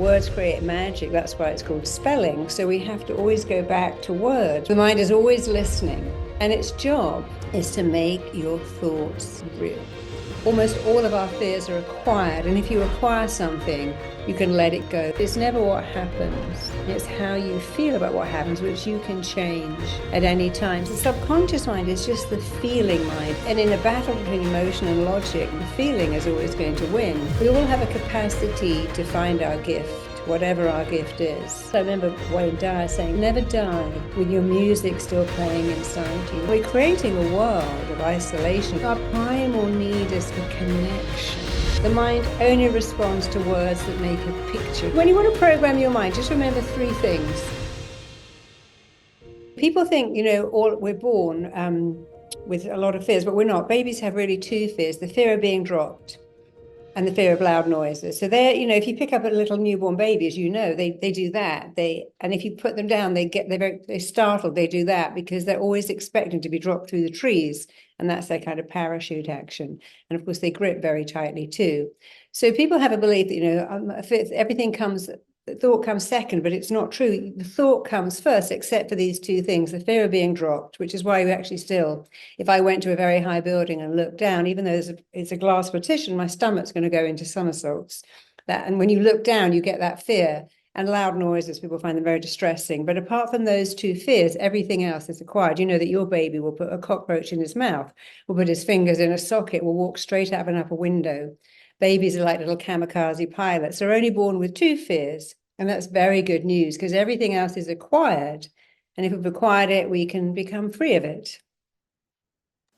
Words create magic. That's why it's called spelling. So we have to always go back to words. The mind is always listening, and its job is to make your thoughts real. Almost all of our fears are acquired, and if you acquire something, you can let it go. It's never what happens. It's how you feel about what happens, which you can change at any time. The subconscious mind is just the feeling mind. And in a battle between emotion and logic, the feeling is always going to win. We all have a capacity to find our gift, whatever our gift is. So I remember Wayne Dyer saying, never die with your music still playing inside you. We're creating a world of isolation. Our primal need is for connection. The mind only responds to words that make a picture. When you want to program your mind, just remember three things. People think, we're born with a lot of fears, but we're not. Babies have really two fears: the fear of being dropped and the fear of loud noises. So they're, if you pick up a little newborn baby, as they do that. And if you put them down, they're startled. They do that because they're always expecting to be dropped through the trees. And that's their kind of parachute action. And of course, they grip very tightly too. So people have a belief that, thought comes second, but it's not true. The thought comes first, except for these two things: the fear of being dropped, which is why we actually still, if I went to a very high building and looked down, even though it's a glass partition, my stomach's going to go into somersaults. And when you look down, you get that fear. And loud noises, people find them very distressing. But apart from those two fears, everything else is acquired. You know that your baby will put a cockroach in his mouth, will put his fingers in a socket, will walk straight out of an upper window. Babies are like little kamikaze pilots. They're only born with two fears. And that's very good news, because everything else is acquired. And if we've acquired it, we can become free of it.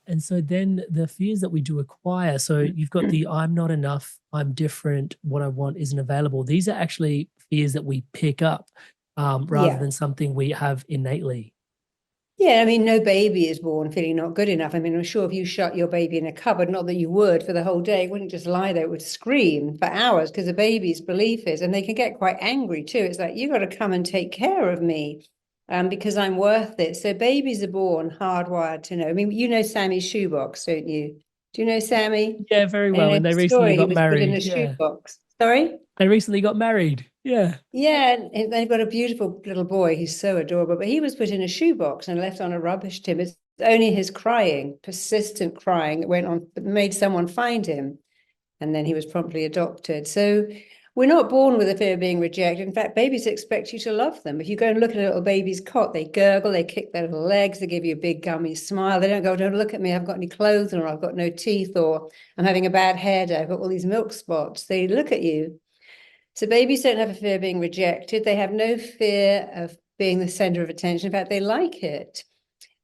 And so then the fears that we do acquire, so you've got the I'm not enough, I'm different, what I want isn't available. These are actually fears that we pick up rather than something we have innately. Yeah, I mean, no baby is born feeling not good enough. I mean, I'm sure if you shut your baby in a cupboard, not that you would for the whole day, it wouldn't just lie there, it would scream for hours, because the baby's belief is, and they can get quite angry too. It's like, you got to come and take care of me because I'm worth it. So babies are born hardwired to know. I mean, you know Sammy's shoebox, don't you? Do you know Sammy? Yeah, very And well. And they recently got married. Put in a shoebox. Sorry? They recently got married. Yeah. Yeah, and they've got a beautiful little boy. He's so adorable. But he was put in a shoebox and left on a rubbish tip. It's only his crying, persistent crying, that went on, made someone find him. And then he was promptly adopted. So we're not born with a fear of being rejected. In fact, babies expect you to love them. If you go and look at a little baby's cot, they gurgle, they kick their little legs, they give you a big gummy smile. They don't go, don't look at me, I've got any clothes on, or I've got no teeth, or I'm having a bad hair day, I've got all these milk spots. They look at you. So babies don't have a fear of being rejected. They have no fear of being the center of attention. In fact, they like it.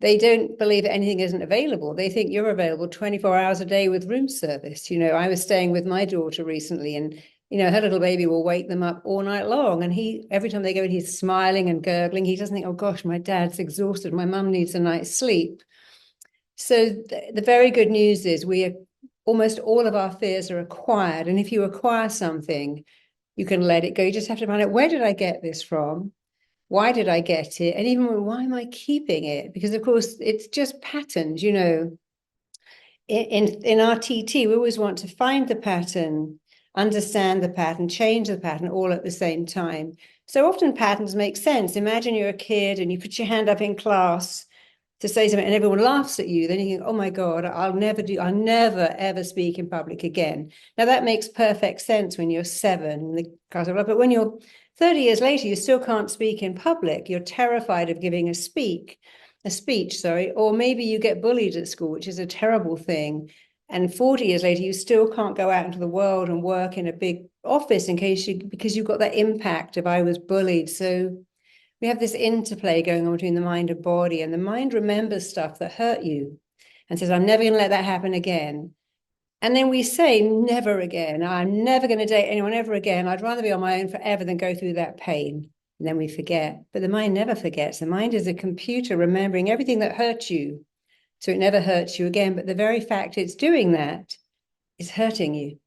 They don't believe that anything isn't available. They think you're available 24 hours a day with room service. I was staying with my daughter recently, and, her little baby will wake them up all night long. And every time they go in, he's smiling and gurgling. He doesn't think, oh gosh, my dad's exhausted, my mum needs a night's sleep. So the very good news is almost all of our fears are acquired. And if you acquire something, you can let it go. You just have to find out, where did I get this from? Why did I get it? And even, why am I keeping it? Because of course it's just patterns, in RTT, we always want to find the pattern, understand the pattern, change the pattern all at the same time. So often patterns make sense. Imagine you're a kid and you put your hand up in class to say something and everyone laughs at you. Then you think, oh my God, I'll never ever speak in public again. Now that makes perfect sense when you're 7, but when you're 30 years later, you still can't speak in public. You're terrified of giving a speech, or maybe you get bullied at school, which is a terrible thing. And 40 years later, you still can't go out into the world and work in a big office because you've got that impact of, I was bullied. So we have this interplay going on between the mind and body, and the mind remembers stuff that hurt you and says, I'm never going to let that happen again. And then we say, never again. I'm never going to date anyone ever again. I'd rather be on my own forever than go through that pain. And then we forget. But the mind never forgets. The mind is a computer remembering everything that hurt you, so it never hurts you again. But the very fact it's doing that is hurting you.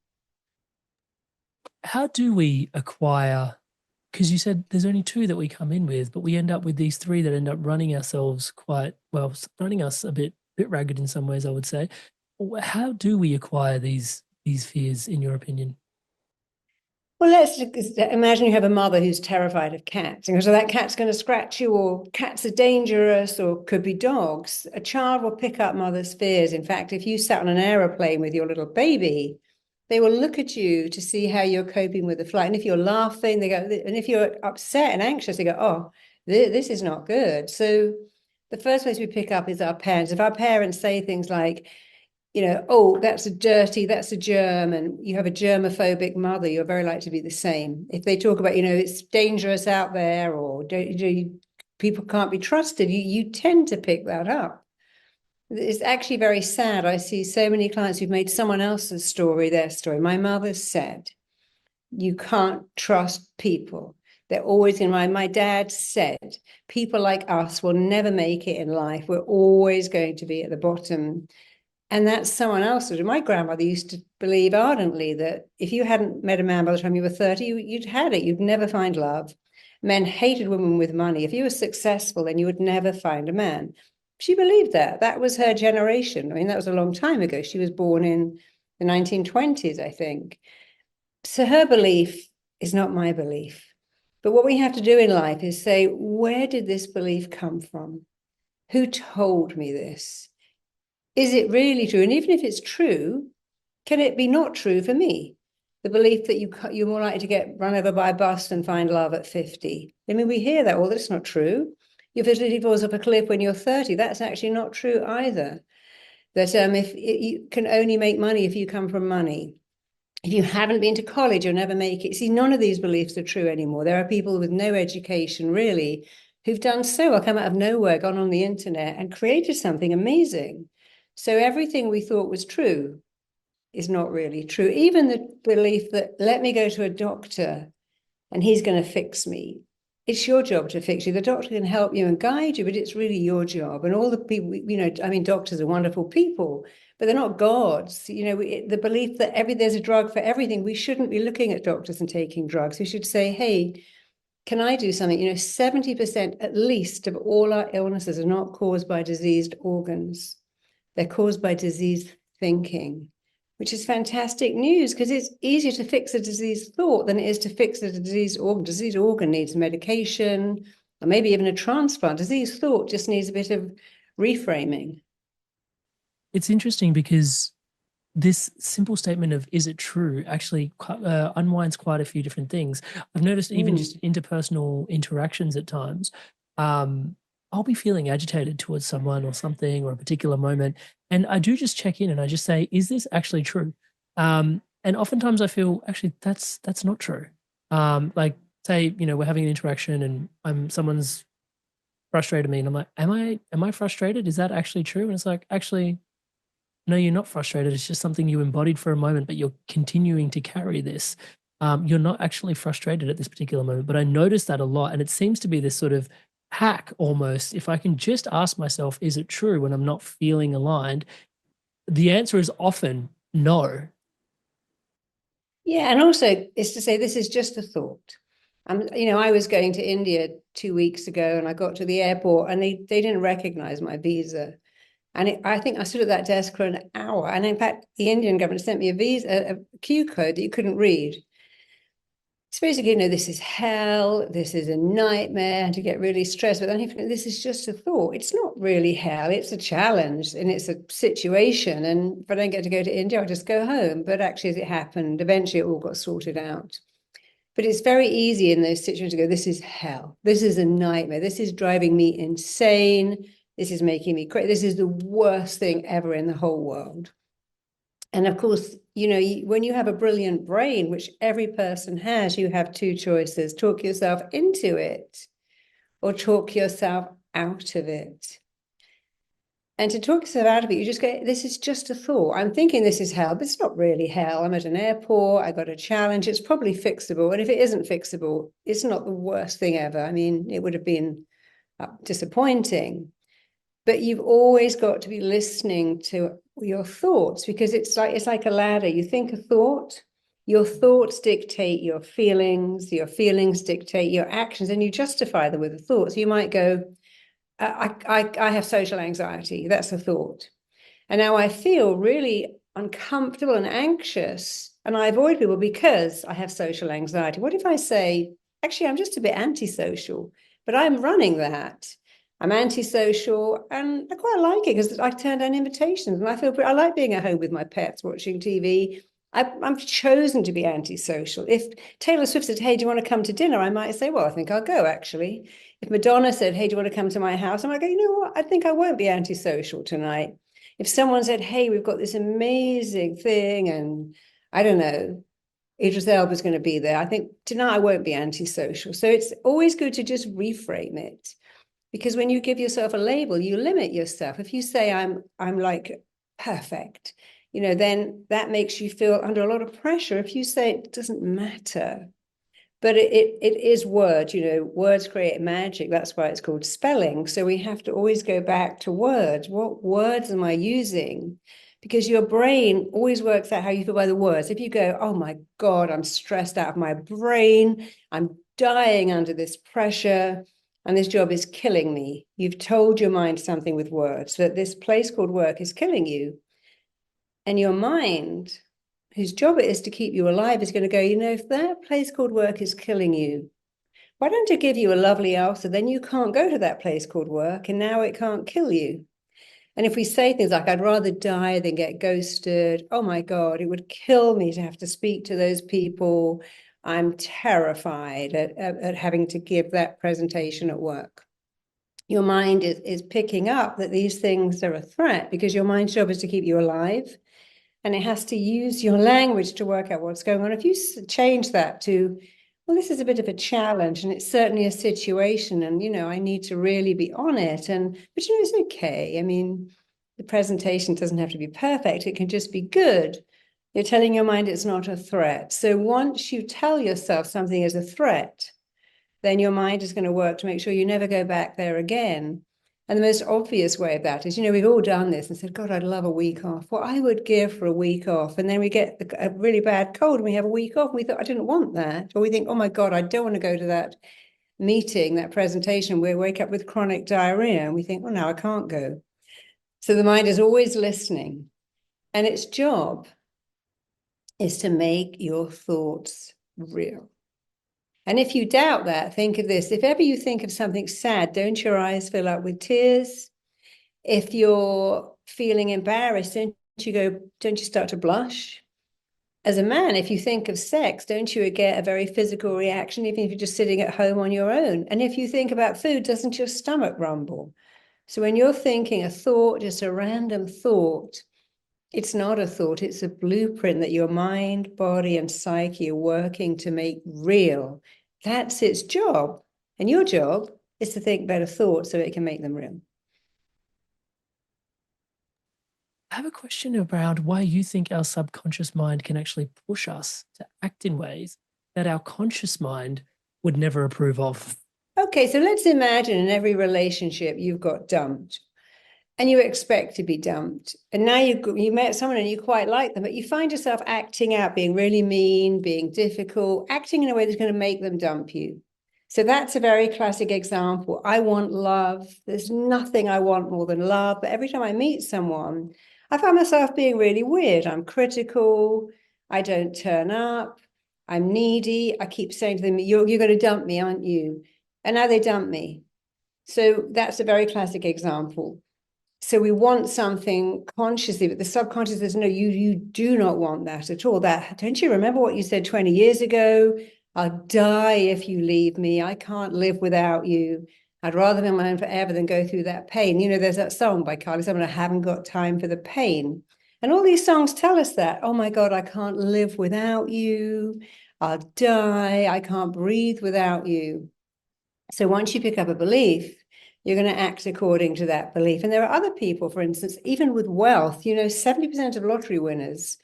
How do we acquire, because you said there's only 2 that we come in with, but we end up with these 3 that end up running ourselves running us a bit ragged in some ways, I would say. How do we acquire these fears, in your opinion? Well, let's imagine you have a mother who's terrified of cats. And so that cat's going to scratch you, or cats are dangerous, or could be dogs. A child will pick up mother's fears. In fact, if you sat on an aeroplane with your little baby, they will look at you to see how you're coping with the flight. And if you're laughing, they go, and if you're upset and anxious, they go, oh, this is not good. So the first place we pick up is our parents. If our parents say things like, oh, that's a germ, and you have a germophobic mother, you're very likely to be the same. If they talk about, it's dangerous out there, or people can't be trusted, you tend to pick that up. It's actually very sad. I see so many clients who've made someone else's story their story. My mother said, you can't trust people. They're always in my dad said, people like us will never make it in life. We're always going to be at the bottom. And that's someone else. My grandmother used to believe ardently that if you hadn't met a man by the time you were 30, you'd had it. You'd never find love. Men hated women with money. If you were successful, then you would never find a man. She believed that. That was her generation. I mean, that was a long time ago. She was born in the 1920s, I think. So her belief is not my belief. But what we have to do in life is say, where did this belief come from? Who told me this? Is it really true? And even if it's true, can it be not true for me? The belief that you're more likely to get run over by a bus than find love at 50. I mean, we hear that, well, that's not true. Your fertility falls off a cliff when you're 30. That's actually not true either. That if you can only make money if you come from money. If you haven't been to college, you'll never make it. See, none of these beliefs are true anymore. There are people with no education, really, who've done so, or come out of nowhere, gone on the internet and created something amazing. So everything we thought was true is not really true. Even the belief that, let me go to a doctor and he's going to fix me. It's your job to fix you. The doctor can help you and guide you, but it's really your job. And all the people, doctors are wonderful people, but they're not gods. The belief that there's a drug for everything. We shouldn't be looking at doctors and taking drugs. We should say, hey, can I do something? 70% at least of all our illnesses are not caused by diseased organs. They're caused by diseased thinking, which is fantastic news, because it's easier to fix a diseased thought than it is to fix a diseased organ. Diseased organ needs medication, or maybe even a transplant. Diseased thought just needs a bit of reframing. It's interesting because this simple statement of "is it true" actually unwinds quite a few different things. I've noticed even just interpersonal interactions at times. I'll be feeling agitated towards someone or something or a particular moment, and I do just check in and I just say, "Is this actually true?" And oftentimes I feel actually that's not true. Like say we're having an interaction and someone's frustrated me, and I'm like, "Am I frustrated? Is that actually true?" And it's like, actually, no, you're not frustrated. It's just something you embodied for a moment, but you're continuing to carry this. You're not actually frustrated at this particular moment. But I notice that a lot. And it seems to be this sort of hack almost. If I can just ask myself, is it true when I'm not feeling aligned? The answer is often no. Yeah. And also, it's to say, this is just a thought. I was going to India 2 weeks ago, and I got to the airport and they didn't recognize my visa. And I think I stood at that desk for an hour. And in fact, the Indian government sent me a Q code that you couldn't read. It's basically, this is hell. This is a nightmare, to get really stressed. But then you think, this is just a thought. It's not really hell. It's a challenge and it's a situation. And if I don't get to go to India, I'll just go home. But actually, as it happened, eventually it all got sorted out. But it's very easy in those situations to go, this is hell. This is a nightmare. This is driving me insane. This is making me crazy. This is the worst thing ever in the whole world. And of course, when you have a brilliant brain, which every person has, you have two choices: talk yourself into it or talk yourself out of it. And to talk yourself out of it, you just go, this is just a thought. I'm thinking this is hell, but it's not really hell. I'm at an airport. I got a challenge. It's probably fixable. And if it isn't fixable, it's not the worst thing ever. I mean, it would have been disappointing. But you've always got to be listening to your thoughts, because it's like a ladder. You think a thought, your thoughts dictate your feelings dictate your actions, and you justify them with a thought. So you might go, I have social anxiety. That's a thought. And now I feel really uncomfortable and anxious And I avoid people because I have social anxiety. What if I say, actually, I'm just a bit antisocial, but I'm running that. I'm antisocial and I quite like it because I turn down invitations and I like being at home with my pets, watching TV. I'm chosen to be antisocial. If Taylor Swift said, hey, do you want to come to dinner? I might say, well, I think I'll go, actually. If Madonna said, hey, do you want to come to my house? I might go, you know what? I think I won't be antisocial tonight. If someone said, hey, we've got this amazing thing and I don't know, Idris Elba's going to be there, I think tonight I won't be antisocial. So it's always good to just reframe it. Because when you give yourself a label, you limit yourself. If you say I'm like perfect, then that makes you feel under a lot of pressure. If you say it doesn't matter, but it is words, words create magic. That's why it's called spelling. So we have to always go back to words. What words am I using? Because your brain always works out how you feel by the words. If you go, oh my God, I'm stressed out of my brain, I'm dying under this pressure, and this job is killing me. You've told your mind something with words, that this place called work is killing you. And your mind, whose job it is to keep you alive, is going to go, if that place called work is killing you, why don't I give you a lovely answer? Then you can't go to that place called work, and now it can't kill you. And if we say things like, I'd rather die than get ghosted, oh my God, it would kill me to have to speak to those people. I'm terrified at having to give that presentation at work. Your mind is picking up that these things are a threat because your mind's job is to keep you alive. And it has to use your language to work out what's going on. If you change that to, well, this is a bit of a challenge and it's certainly a situation and, I need to really be on it. But, it's okay. I mean, the presentation doesn't have to be perfect. It can just be good. You're telling your mind it's not a threat. So once you tell yourself something is a threat, then your mind is going to work to make sure you never go back there again. And the most obvious way of that is, we've all done this and said, God, I'd love a week off. What I would give for a week off. And then we get a really bad cold and we have a week off. And we thought, I didn't want that. Or we think, oh my God, I don't want to go to that meeting, that presentation. We wake up with chronic diarrhea and we think, well, now I can't go. So the mind is always listening. And its job is to make your thoughts real. And if you doubt that, think of this. If ever you think of something sad, don't your eyes fill up with tears? If you're feeling embarrassed, don't you start to blush? As a man, if you think of sex, don't you get a very physical reaction, even if you're just sitting at home on your own? And if you think about food, doesn't your stomach rumble? So when you're thinking a thought, just a random thought, it's not a thought, it's a blueprint that your mind, body, and psyche are working to make real. That's its job. And your job is to think better thoughts so it can make them real. I have a question around why you think our subconscious mind can actually push us to act in ways that our conscious mind would never approve of. Okay, so let's imagine in every relationship you've got dumped. And you expect to be dumped. And now you met someone and you quite like them, but you find yourself acting out, being really mean, being difficult, acting in a way that's going to make them dump you. So that's a very classic example. I want love. There's nothing I want more than love. But every time I meet someone, I find myself being really weird. I'm critical. I don't turn up. I'm needy. I keep saying to them, you're going to dump me, aren't you? And now they dump me. So that's a very classic example. So we want something consciously, but the subconscious says, no, you do not want that at all. That, don't you remember what you said 20 years ago? I'll die if you leave me. I can't live without you. I'd rather be on my own forever than go through that pain. There's that song by Carly Simon, I haven't got time for the pain. And all these songs tell us that, oh my God, I can't live without you. I'll die. I can't breathe without you. So once you pick up a belief, you're going to act according to that belief. And there are other people, for instance, even with wealth, 70% of lottery winners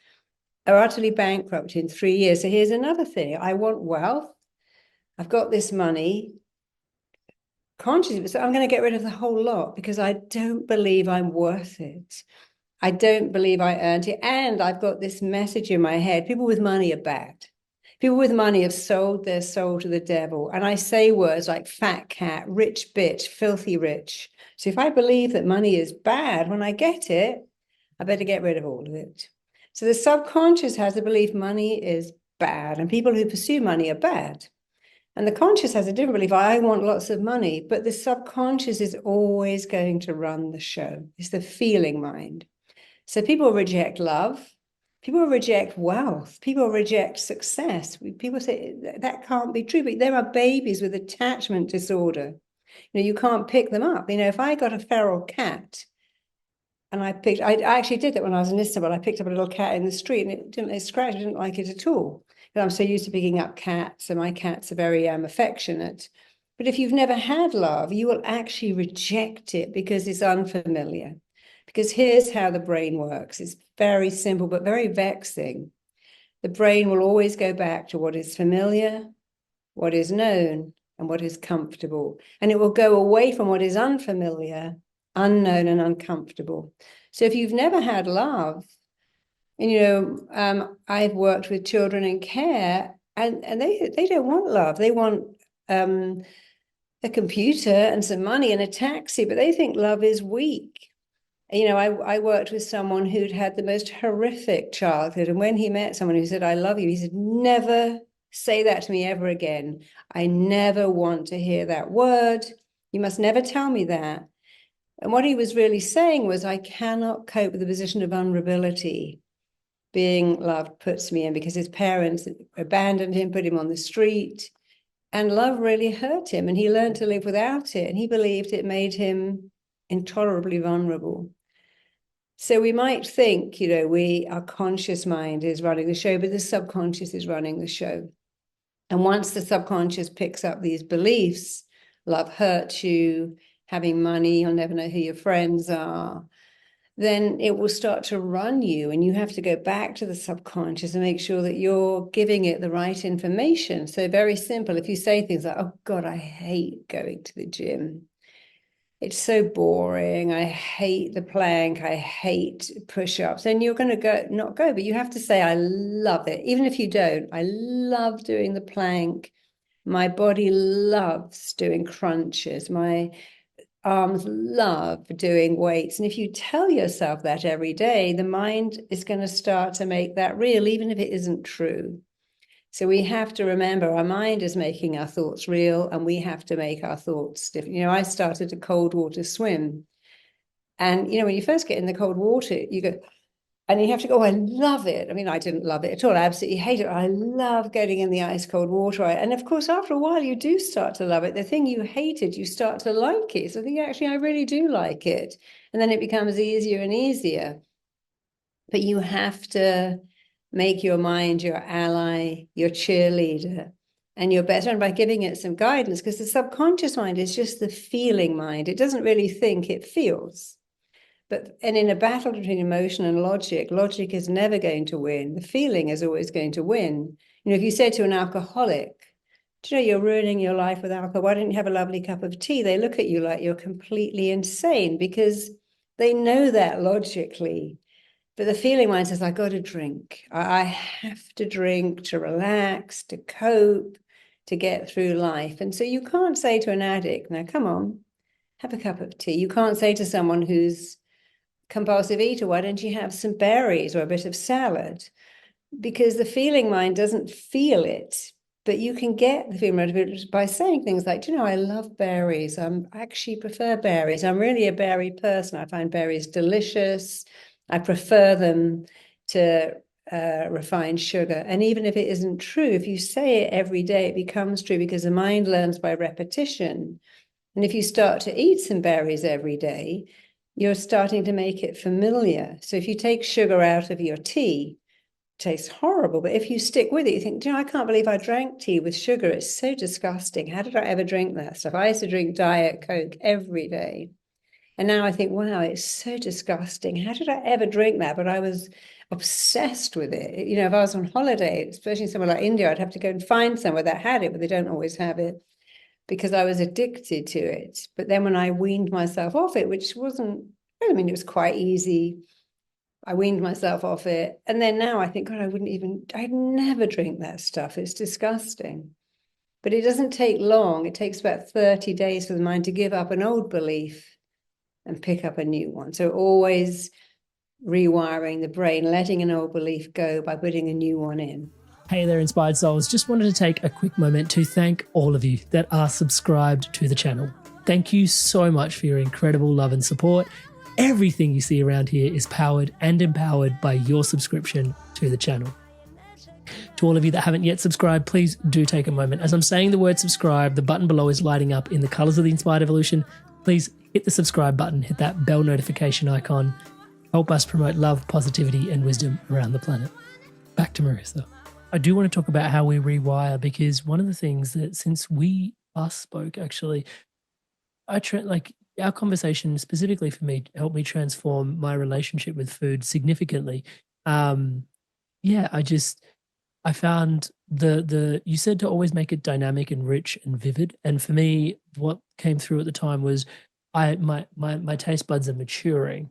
are utterly bankrupt in 3 years. So here's another thing. I want wealth. I've got this money consciously, so I'm going to get rid of the whole lot because I don't believe I'm worth it. I don't believe I earned it. And I've got this message in my head. People with money are bad. People with money have sold their soul to the devil. And I say words like fat cat, rich bitch, filthy rich. So if I believe that money is bad, when I get it, I better get rid of all of it. So the subconscious has a belief money is bad, and people who pursue money are bad. And the conscious has a different belief, I want lots of money, but the subconscious is always going to run the show. It's the feeling mind. So people reject love, people reject wealth, people reject success. People say that can't be true, but there are babies with attachment disorder. You can't pick them up. If I got a feral cat and I actually did that when I was in Istanbul. I picked up a little cat in the street and it scratched. I didn't like it at all. And I'm so used to picking up cats, and my cats are very affectionate. But if you've never had love, you will actually reject it because it's unfamiliar. Because here's how the brain works. It's very simple, but very vexing. The brain will always go back to what is familiar, what is known, and what is comfortable. And it will go away from what is unfamiliar, unknown, and uncomfortable. So if you've never had love, and I've worked with children in care, and they don't want love. They want a computer and some money and a taxi, but they think love is weak. I worked with someone who'd had the most horrific childhood, and when he met someone who said, I love you, he said, never say that to me ever again. I never want to hear that word. You must never tell me that. And what he was really saying was, I cannot cope with the position of vulnerability being loved puts me in, because his parents abandoned him, put him on the street, and love really hurt him, and he learned to live without it, and he believed it made him intolerably vulnerable. So we might think, our conscious mind is running the show, but the subconscious is running the show. And once the subconscious picks up these beliefs, love hurts you, having money, you'll never know who your friends are, then it will start to run you, and you have to go back to the subconscious and make sure that you're giving it the right information. So very simple. If you say things like, oh God, I hate going to the gym. It's so boring. I hate the plank. I hate push-ups. And you're going to not go, but you have to say, I love it. Even if you don't, I love doing the plank. My body loves doing crunches. My arms love doing weights. And if you tell yourself that every day, the mind is going to start to make that real, even if it isn't true. So we have to remember our mind is making our thoughts real, and we have to make our thoughts different. I started a cold water swim. And, when you first get in the cold water, you go, and you have to go, oh, I love it. I mean, I didn't love it at all. I absolutely hate it. I love getting in the ice cold water. And of course, after a while, you do start to love it. The thing you hated, you start to like it. So I think, actually, I really do like it. And then it becomes easier and easier. But you have to make your mind your ally, your cheerleader, and your better. And by giving it some guidance, because the subconscious mind is just the feeling mind. It doesn't really think, it feels. And in a battle between emotion and logic is never going to win. The feeling is always going to win. If you say to an alcoholic, do you know you're ruining your life with alcohol? Why don't you have a lovely cup of tea? They look at you like you're completely insane, because they know that logically. But the feeling mind says, I got to drink. I have to drink to relax, to cope, to get through life. And so you can't say to an addict, now come on, have a cup of tea. You can't say to someone who's compulsive eater, why don't you have some berries or a bit of salad? Because the feeling mind doesn't feel it, but you can get the feeling mind by saying things like, I love berries. I actually prefer berries. I'm really a berry person. I find berries delicious. I prefer them to refined sugar. And even if it isn't true, if you say it every day, it becomes true, because the mind learns by repetition. And if you start to eat some berries every day, you're starting to make it familiar. So if you take sugar out of your tea, it tastes horrible. But if you stick with it, you think, I can't believe I drank tea with sugar. It's so disgusting. How did I ever drink that stuff? I used to drink Diet Coke every day. And now I think, wow, it's so disgusting. How did I ever drink that? But I was obsessed with it. If I was on holiday, especially somewhere like India, I'd have to go and find somewhere that had it, but they don't always have it, because I was addicted to it. But then when I weaned myself off it, which wasn't, it was quite easy. I weaned myself off it. And then now I think, God, I'd never drink that stuff. It's disgusting. But it doesn't take long. It takes about 30 days for the mind to give up an old belief and pick up a new one. So always rewiring the brain, letting an old belief go by putting a new one in. Hey there, Inspired Souls. Just wanted to take a quick moment to thank all of you that are subscribed to the channel. Thank you so much for your incredible love and support. Everything you see around here is powered and empowered by your subscription to the channel. To all of you that haven't yet subscribed, please do take a moment. As I'm saying the word subscribe, the button below is lighting up in the colors of the Inspired Evolution. Please hit the subscribe button, hit that bell notification icon. Help us promote love, positivity, and wisdom around the planet. Back to Marisa. I do want to talk about how we rewire, because one of the things that since we last spoke, actually, our conversation specifically for me helped me transform my relationship with food significantly. I found you said to always make it dynamic and rich and vivid. And for me, what came through at the time was my taste buds are maturing,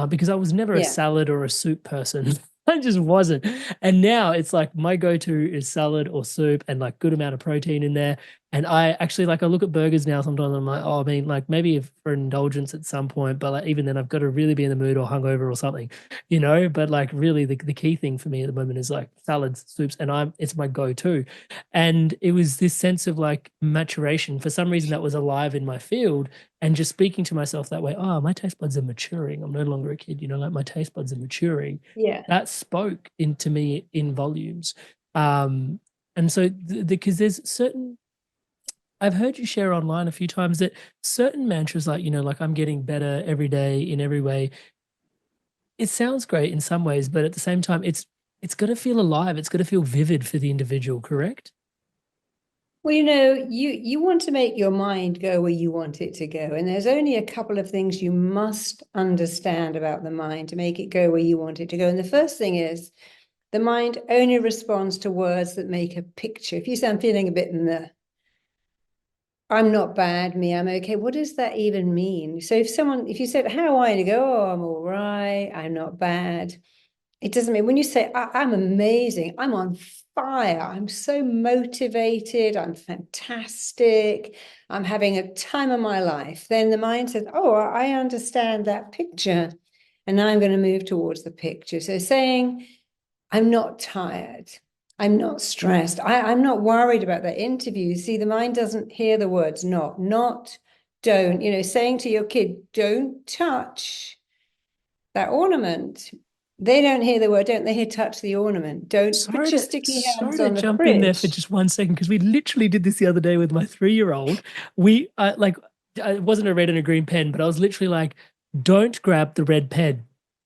because I was never a salad or a soup person. I just wasn't. And now it's like my go-to is salad or soup and like good amount of protein in there. And I actually I look at burgers now sometimes. I'm like, oh, I mean, like maybe for indulgence at some point, but like even then I've got to really be in the mood or hungover or something, you know. But like really the key thing for me at the moment is like salads, soups, and it's my go-to. And it was this sense of like maturation. For some reason that was alive in my field, and just speaking to myself that way, oh, my taste buds are maturing. I'm no longer a kid, you know, like my taste buds are maturing. Yeah. That spoke into me in volumes. And so because there's certain, I've heard you share online a few times that certain mantras like, you know, like I'm getting better every day in every way. It sounds great in some ways, but at the same time, it's got to feel alive. It's got to feel vivid for the individual, correct? Well, you know, you want to make your mind go where you want it to go. And there's only a couple of things you must understand about the mind to make it go where you want it to go. And the first thing is the mind only responds to words that make a picture. If you say, I'm feeling a bit I'm not bad, me, I'm okay. What does that even mean? So if you said, how are you? And you go, oh, I'm all right, I'm not bad. It doesn't mean when you say, I'm amazing, I'm on fire, I'm so motivated, I'm fantastic, I'm having a time of my life, then the mind says, oh, I understand that picture. And now I'm going to move towards the picture. So saying, I'm not tired, I'm not stressed, I'm not worried about that interview. See, the mind doesn't hear the words not, don't, you know, saying to your kid, don't touch that ornament. They don't hear the word, don't they? Hear touch the ornament. Don't put your sticky hands on the fridge. Jump in there for just 1 second, because we literally did this the other day with my 3-year-old. We it wasn't a red and a green pen, but I was literally like, don't grab the red pen.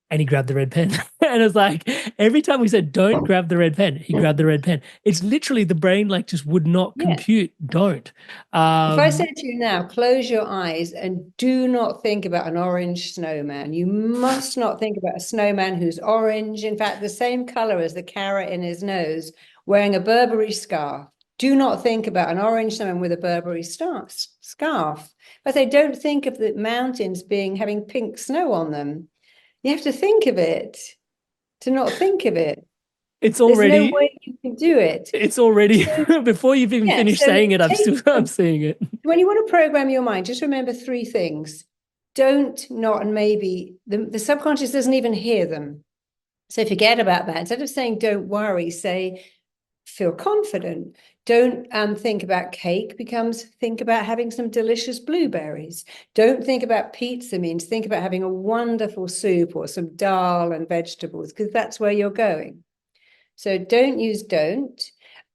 And he grabbed the red pen. And it's like, every time we said, don't grab the red pen, he grabbed the red pen. It's literally the brain like just would not compute. Don't. If I said to you now, close your eyes and do not think about an orange snowman. You must not think about a snowman who's orange. In fact, the same color as the carrot in his nose, wearing a Burberry scarf. Do not think about an orange snowman with a Burberry scarf. But they don't think of the mountains having pink snow on them. You have to think of it to not think of it. It's already, there's no way you can do it. It's already, before you've even finished saying it, I'm seeing it. When you want to program your mind, just remember 3 things. Don't, not, and maybe. The subconscious doesn't even hear them. So forget about that. Instead of saying, don't worry, say, feel confident. Don't think about cake, becomes think about having some delicious blueberries. Don't think about pizza means think about having a wonderful soup or some dal and vegetables, because that's where you're going. So don't use don't.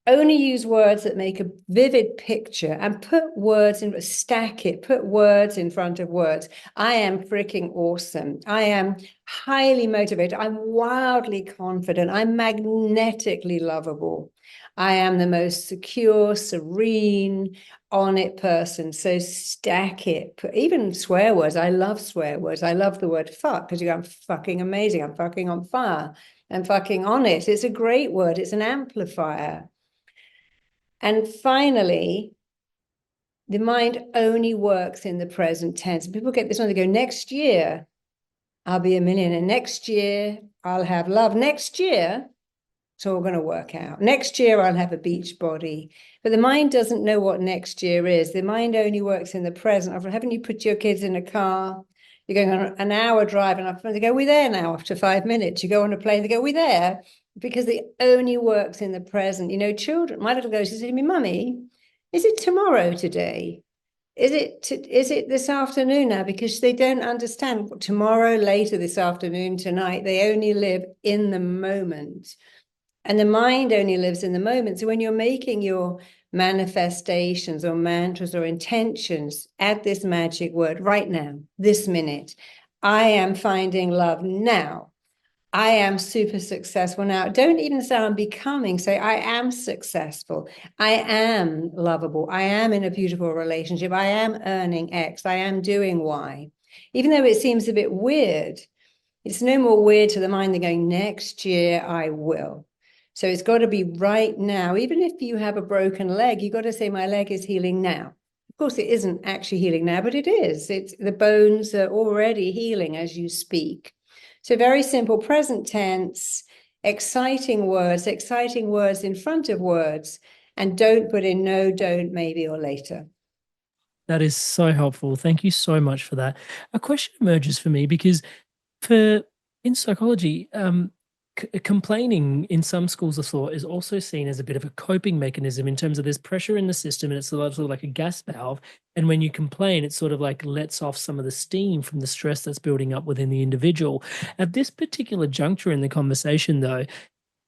Only use words that make a vivid picture, and put words in, stack it, put words in front of words. I am freaking awesome. I am highly motivated. I'm wildly confident. I'm magnetically lovable. I am the most secure, serene, on it person. So stack it. Even swear words. I love swear words. I love the word fuck, because you go, I'm fucking amazing. I'm fucking on fire. I'm fucking on it. It's a great word. It's an amplifier. And finally, the mind only works in the present tense. People get this one, they go, next year, I'll be a millionaire. Next year, I'll have love. Next year, it's all going to work out. Next year, I'll have a beach body. But the mind doesn't know what next year is. The mind only works in the present. Haven't you put your kids in a car? You're going on an hour drive, and they go, "We're there now," after 5 minutes. You go on a plane, they go, "We're there," because it only works in the present. You know, children, my little girl, she said to me, "Mummy, is it tomorrow today? Is it this afternoon now?" Because they don't understand tomorrow, later, this afternoon, tonight. They only live in the moment. And the mind only lives in the moment. So when you're making your manifestations or mantras or intentions, add this magic word right now, this minute. I am finding love now. I am super successful now. Don't even say I'm becoming. Say, I am successful. I am lovable. I am in a beautiful relationship. I am earning X. I am doing Y. Even though it seems a bit weird, it's no more weird to the mind than going, next year I will. So it's got to be right now. Even if you have a broken leg, you've got to say, my leg is healing now. Of course, it isn't actually healing now, but it is. It's the bones are already healing as you speak. So very simple, present tense, exciting words in front of words, and don't put in no, don't, maybe, or later. That is so helpful. Thank you so much for that. A question emerges for me because in psychology, complaining in some schools of thought is also seen as a bit of a coping mechanism in terms of there's pressure in the system and it's sort of like a gas valve. And when you complain, it sort of like lets off some of the steam from the stress that's building up within the individual. At this particular juncture in the conversation, though,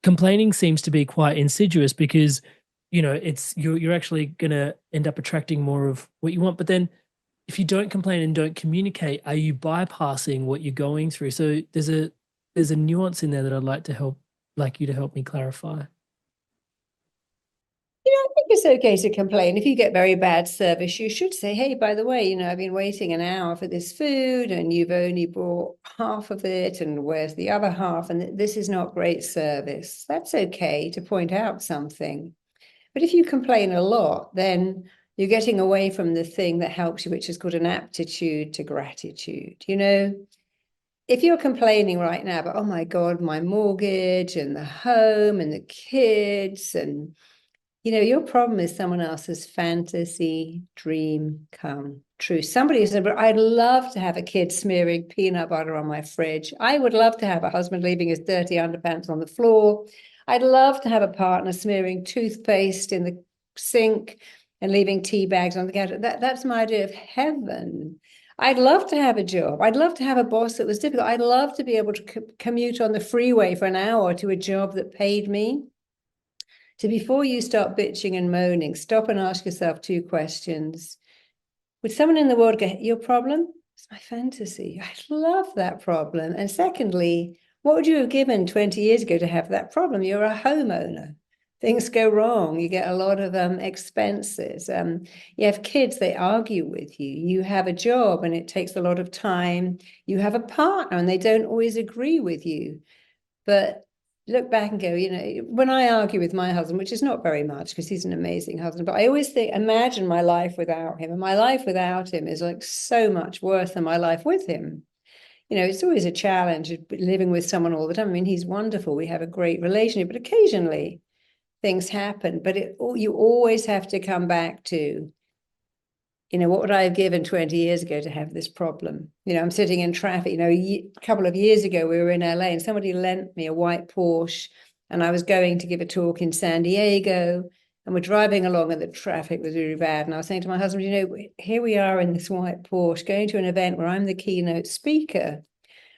complaining seems to be quite insidious because, you know, it's you're actually going to end up attracting more of what you want. But then if you don't complain and don't communicate, are you bypassing what you're going through? So there's a nuance in there that I'd like you to help me clarify. You know, I think it's okay to complain. If you get very bad service, you should say, "Hey, by the way, you know, I've been waiting an hour for this food and you've only brought half of it, and where's the other half? And this is not great service." That's okay to point out something. But if you complain a lot, then you're getting away from the thing that helps you, which is called an aptitude to gratitude. You know, if you're complaining right now about, "Oh my God, my mortgage and the home and the kids," and you know, your problem is someone else's fantasy dream come true. Somebody said, "But I'd love to have a kid smearing peanut butter on my fridge. I would love to have a husband leaving his dirty underpants on the floor. I'd love to have a partner smearing toothpaste in the sink and leaving tea bags on the counter." That's my idea of heaven. I'd love to have a job. I'd love to have a boss that was difficult. I'd love to be able to commute on the freeway for an hour to a job that paid me. So before you start bitching and moaning, stop and ask yourself two questions. Would someone in the world go, "Your problem? It's my fantasy. I love that problem." And secondly, what would you have given 20 years ago to have that problem? You're a homeowner. Things go wrong. You get a lot of expenses. You have kids, they argue with you. You have a job and it takes a lot of time. You have a partner and they don't always agree with you. But look back and go, you know, when I argue with my husband, which is not very much because he's an amazing husband, but I always think, imagine my life without him. And my life without him is like so much worse than my life with him. You know, it's always a challenge living with someone all the time. I mean, he's wonderful. We have a great relationship, but occasionally things happen. But you always have to come back to, you know, what would I have given 20 years ago to have this problem? You know, I'm sitting in traffic. You know, a couple of years ago, we were in LA and somebody lent me a white Porsche and I was going to give a talk in San Diego and we're driving along and the traffic was really bad. And I was saying to my husband, you know, here we are in this white Porsche going to an event where I'm the keynote speaker.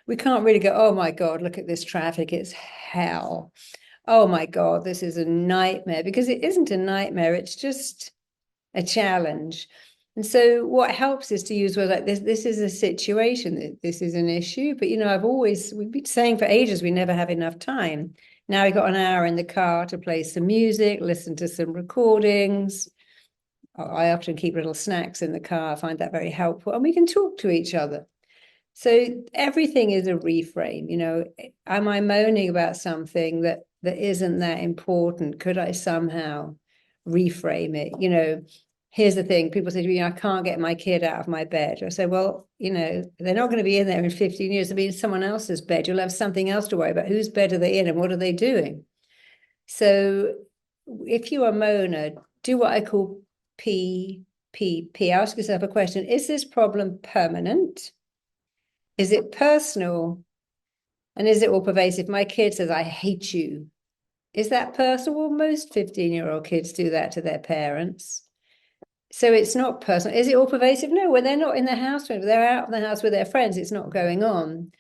We can't really go, "Oh my God, look at this traffic. It's hell. Oh my God, this is a nightmare," because it isn't a nightmare. It's just a challenge. And so what helps is to use words like this is a situation, this is an issue. But, you know, we've been saying for ages, we never have enough time. Now we've got an hour in the car to play some music, listen to some recordings. I often keep little snacks in the car. I find that very helpful. And we can talk to each other. So everything is a reframe. You know, am I moaning about something that isn't that important? Could I somehow reframe it? You know, here's the thing. People say to me, "I can't get my kid out of my bed." I say, well, you know, they're not going to be in there in 15 years. They'll be in someone else's bed. You'll have something else to worry about. Whose bed are they in and what are they doing? So if you're a moaner, do what I call PPP. Ask yourself a question. Is this problem permanent? Is it personal? And is it all pervasive? My kid says, I hate you. Is that personal? Well, most 15-year-old kids do that to their parents. So it's not personal. Is it all pervasive? No, when they're not in the house, when they're out of the house with their friends, it's not going on.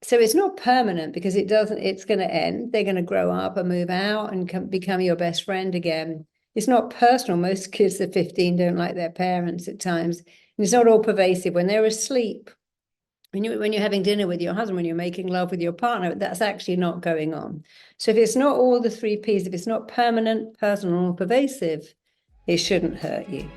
So it's not permanent because it's going to end. They're going to grow up and move out and become your best friend again. It's not personal. Most kids at 15 don't like their parents at times. And it's not all pervasive. When they're asleep, when you're having dinner with your husband, when you're making love with your partner, that's actually not going on. So if it's not all the 3 Ps, if it's not permanent, personal, or pervasive, it shouldn't hurt you.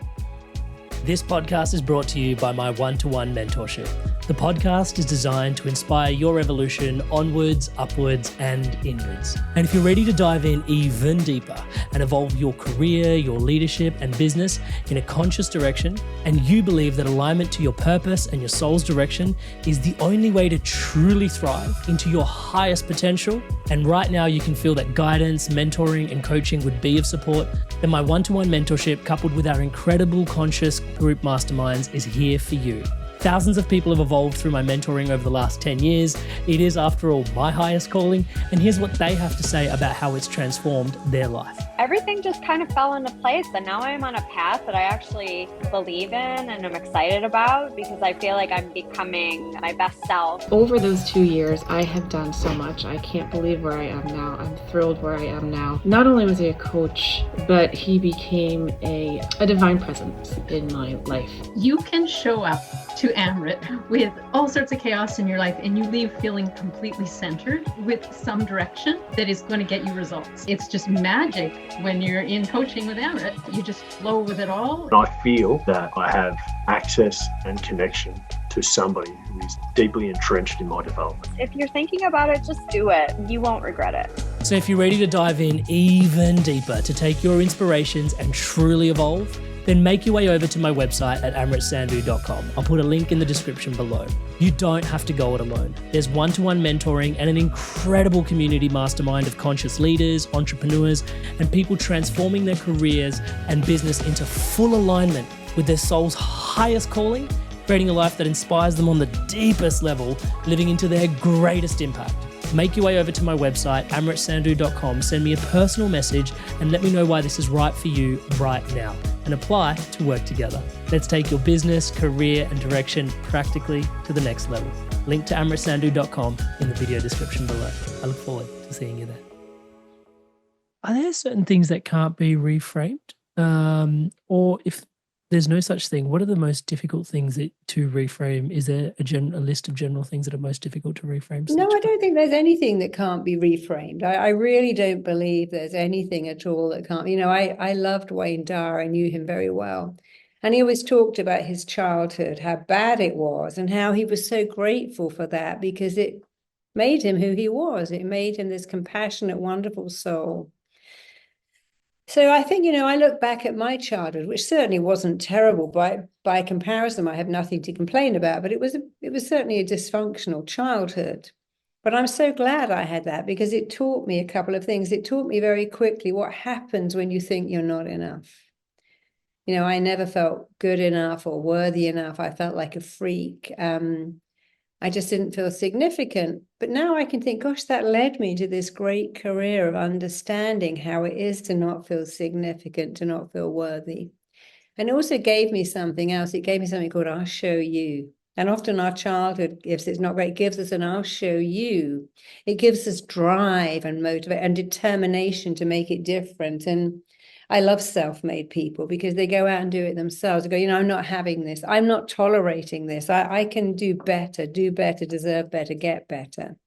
This podcast is brought to you by my one-to-one mentorship. The podcast is designed to inspire your evolution onwards, upwards, and inwards. And if you're ready to dive in even deeper and evolve your career, your leadership, and business in a conscious direction, and you believe that alignment to your purpose and your soul's direction is the only way to truly thrive into your highest potential, and right now you can feel that guidance, mentoring, and coaching would be of support, then my one-to-one mentorship, coupled with our incredible conscious group masterminds, is here for you. Thousands of people have evolved through my mentoring over the last 10 years. It is, after all, my highest calling, and here's what they have to say about how it's transformed their life. Everything just kind of fell into place, and now I'm on a path that I actually believe in and I'm excited about because I feel like I'm becoming my best self. Over those 2 years, I have done so much. I can't believe where I am now. I'm thrilled where I am now. Not only was he a coach, but he became a divine presence in my life. You can show up to Amrit with all sorts of chaos in your life and you leave feeling completely centered with some direction that is going to get you results. It's just magic when you're in coaching with Amrit. You just flow with it all. I feel that I have access and connection to somebody who is deeply entrenched in my development. If you're thinking about it, just do it. You won't regret it. So if you're ready to dive in even deeper to take your inspirations and truly evolve, then make your way over to my website at amritsandhu.com. I'll put a link in the description below. You don't have to go it alone. There's one-to-one mentoring and an incredible community mastermind of conscious leaders, entrepreneurs, and people transforming their careers and business into full alignment with their soul's highest calling, creating a life that inspires them on the deepest level, living into their greatest impact. Make your way over to my website, amritsandhu.com, send me a personal message and let me know why this is right for you right now, and apply to work together. Let's take your business, career, and direction practically to the next level. Link to amritsandhu.com in the video description below. I look forward to seeing you there. Are there certain things that can't be reframed? Or if there's no such thing, what are the most difficult things to reframe? Is there a list of general things that are most difficult to reframe? No, I don't think there's anything that can't be reframed. I really don't believe there's anything at all that can't. I loved Wayne Dyer. I knew him very well. And he always talked about his childhood, how bad it was, and how he was so grateful for that because it made him who he was. It made him this compassionate, wonderful soul. So I think, I look back at my childhood, which certainly wasn't terrible by comparison. I have nothing to complain about, but it was certainly a dysfunctional childhood. But I'm so glad I had that because it taught me a couple of things. It taught me very quickly what happens when you think you're not enough. I never felt good enough or worthy enough. I felt like a freak. I just didn't feel significant. But now I can think, gosh, that led me to this great career of understanding how it is to not feel significant, to not feel worthy. And it also gave me something else. It gave me something called I'll show you. And often our childhood gives us an I'll show you. It gives us drive and motivation and determination to make it different. And I love self-made people because they go out and do it themselves. They go, I'm not having this. I'm not tolerating this. I can do better, deserve better, get better.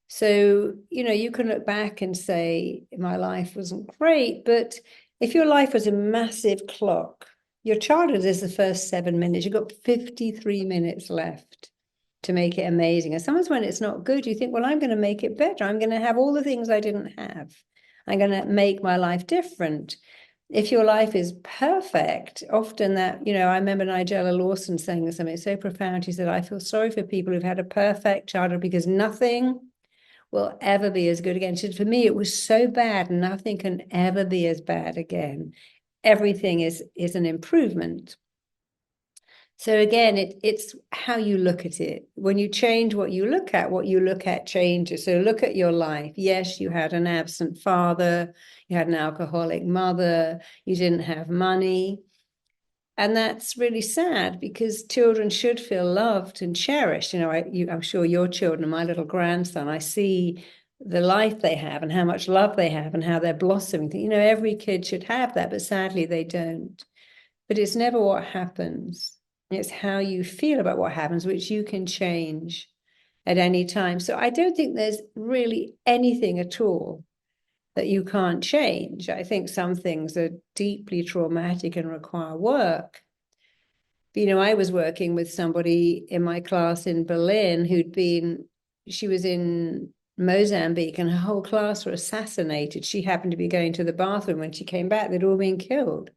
So, you can look back and say, my life wasn't great, but if your life was a massive clock, your childhood is the first 7 minutes. You've got 53 minutes left to make it amazing. And sometimes when it's not good, you think, well, I'm going to make it better. I'm going to have all the things I didn't have. I'm going to make my life different. If your life is perfect, often that, I remember Nigella Lawson saying something so profound. She said, I feel sorry for people who've had a perfect childhood because nothing will ever be as good again. She said, for me, it was so bad. Nothing can ever be as bad again. Everything is an improvement. So again, it's how you look at it. When you change what you look at changes. So look at your life. Yes, you had an absent father, you had an alcoholic mother, you didn't have money. And that's really sad because children should feel loved and cherished. You know, I'm sure your children, my little grandson, I see the life they have and how much love they have and how they're blossoming. You know, every kid should have that, but sadly they don't. But it's never what happens. It's how you feel about what happens, which you can change at any time. So I don't think there's really anything at all that you can't change. I think some things are deeply traumatic and require work. But, you know, I was working with somebody in my class in Berlin she was in Mozambique and her whole class were assassinated. She happened to be going to the bathroom. When she came back, they'd all been killed.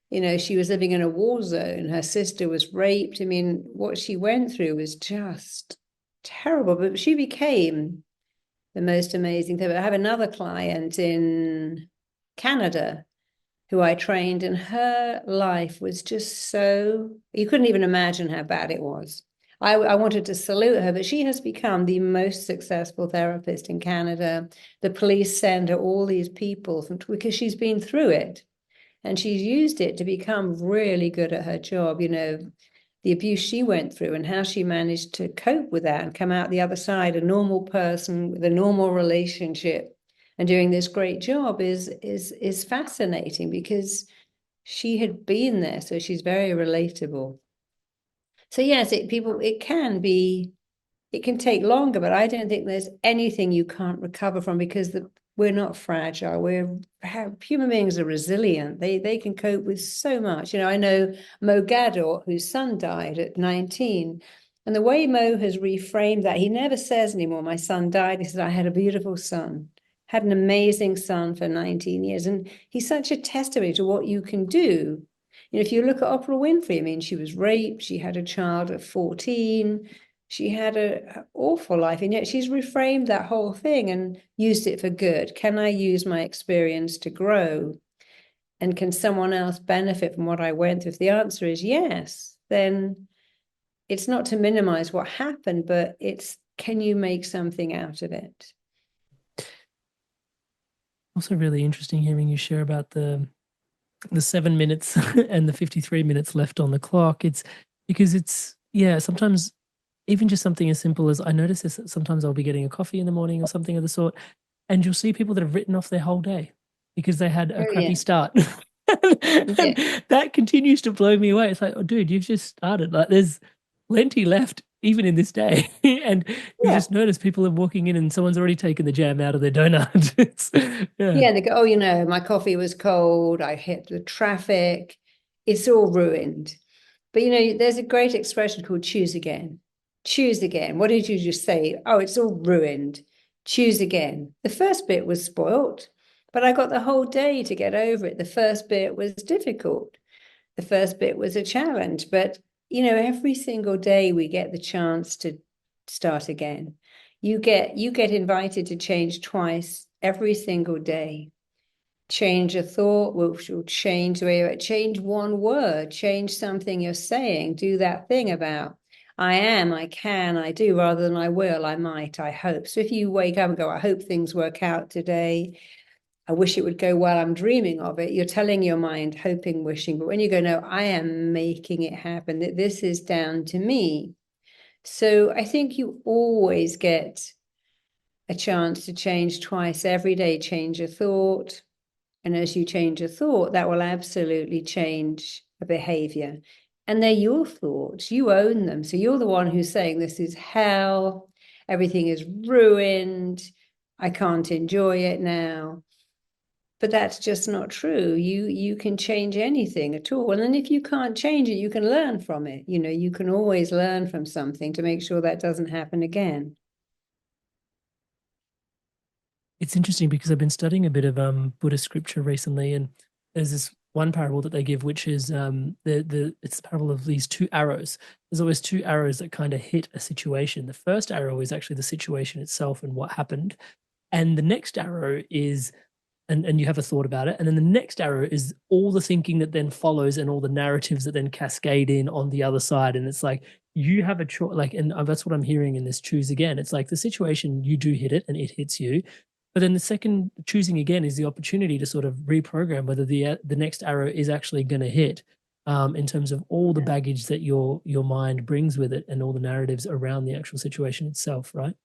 You know, she was living in a war zone. Her sister was raped. I mean, what she went through was just terrible, but she became the most amazing thing. I have another client in Canada who I trained, and her life was just so, you couldn't even imagine how bad it was. I wanted to salute her, but she has become the most successful therapist in Canada. The police send her all these people because she's been through it. And she's used it to become really good at her job. You know, the abuse she went through and how she managed to cope with that and come out the other side, a normal person with a normal relationship and doing this great job is fascinating because she had been there. So she's very relatable. So yes, it can take longer, but I don't think there's anything you can't recover from because we're not fragile. Human beings are resilient. They can cope with so much. You know, I know Mo Gador, whose son died at 19. And the way Mo has reframed that, he never says anymore, my son died. He says, I had a beautiful son, had an amazing son for 19 years. And he's such a testimony to what you can do. You know, if you look at Oprah Winfrey, I mean, she was raped. She had a child at 14. She had an awful life, and yet she's reframed that whole thing and used it for good. Can I use my experience to grow? And can someone else benefit from what I went through? If the answer is yes, then it's not to minimize what happened, but it's, can you make something out of it? Also really interesting hearing you share about the 7 minutes and the 53 minutes left on the clock. It's because sometimes even just something as simple as, I notice this, sometimes I'll be getting a coffee in the morning or something of the sort, and you'll see people that have written off their whole day because they had a crappy start. And that continues to blow me away. It's like, oh, dude, you've just started. Like, there's plenty left even in this day. And you just notice people are walking in and someone's already taken the jam out of their donut. They go, oh, you know, my coffee was cold. I hit the traffic. It's all ruined. But, you know, there's a great expression called choose again. Choose again. What did you just say? Oh, it's all ruined. Choose again. The first bit was spoilt, but I got the whole day to get over it. The first bit was difficult. The first bit was a challenge. But, you know, every single day we get the chance to start again. You get invited to change twice every single day. Change a thought, which will change the way you change one word, change something you're saying, do that thing about I am, I can, I do, rather than I will, I might, I hope. So if you wake up and go, I hope things work out today, I wish it would go well, I'm dreaming of it, you're telling your mind, hoping, wishing. But when you go, no, I am making it happen, that this is down to me. So I think you always get a chance to change twice every day, change a thought. And as you change a thought, that will absolutely change a behavior. And they're your thoughts. You own them. So you're the one who's saying, this is hell. Everything is ruined. I can't enjoy it now. But that's just not true. You can change anything at all. And then if you can't change it, you can learn from it. You know, you can always learn from something to make sure that doesn't happen again. It's interesting because I've been studying a bit of Buddhist scripture recently, and there's this one parable that they give, which is it's the parable of these two arrows. There's always two arrows that kind of hit a situation. The first arrow is actually the situation itself and what happened, and the next arrow is and you have a thought about it. And then the next arrow is all the thinking that then follows and all the narratives that then cascade in on the other side. And it's like, you have a choice, like, and that's what I'm hearing in this choose again. It's like the situation, you do hit it and it hits you. But then the second choosing again is the opportunity to sort of reprogram whether the next arrow is actually going to hit, in terms of all the baggage that your mind brings with it and all the narratives around the actual situation itself, right?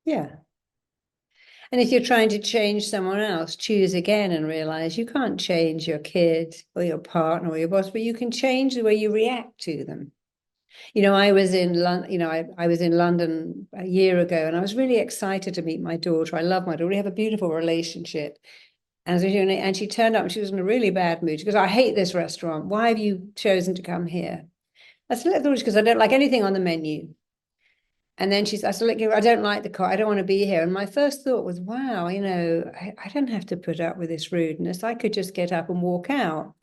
Yeah. And if you're trying to change someone else, choose again and realize you can't change your kid or your partner or your boss, but you can change the way you react to them. You know, I was in I was in London a year ago, and I was really excited to meet my daughter. I love my daughter. We have a beautiful relationship. And she turned up and she was in a really bad mood. She goes, I hate this restaurant. Why have you chosen to come here? I said, because I don't like anything on the menu. And then I said, look, I don't like the car. I don't want to be here. And my first thought was, wow, I don't have to put up with this rudeness. I could just get up and walk out.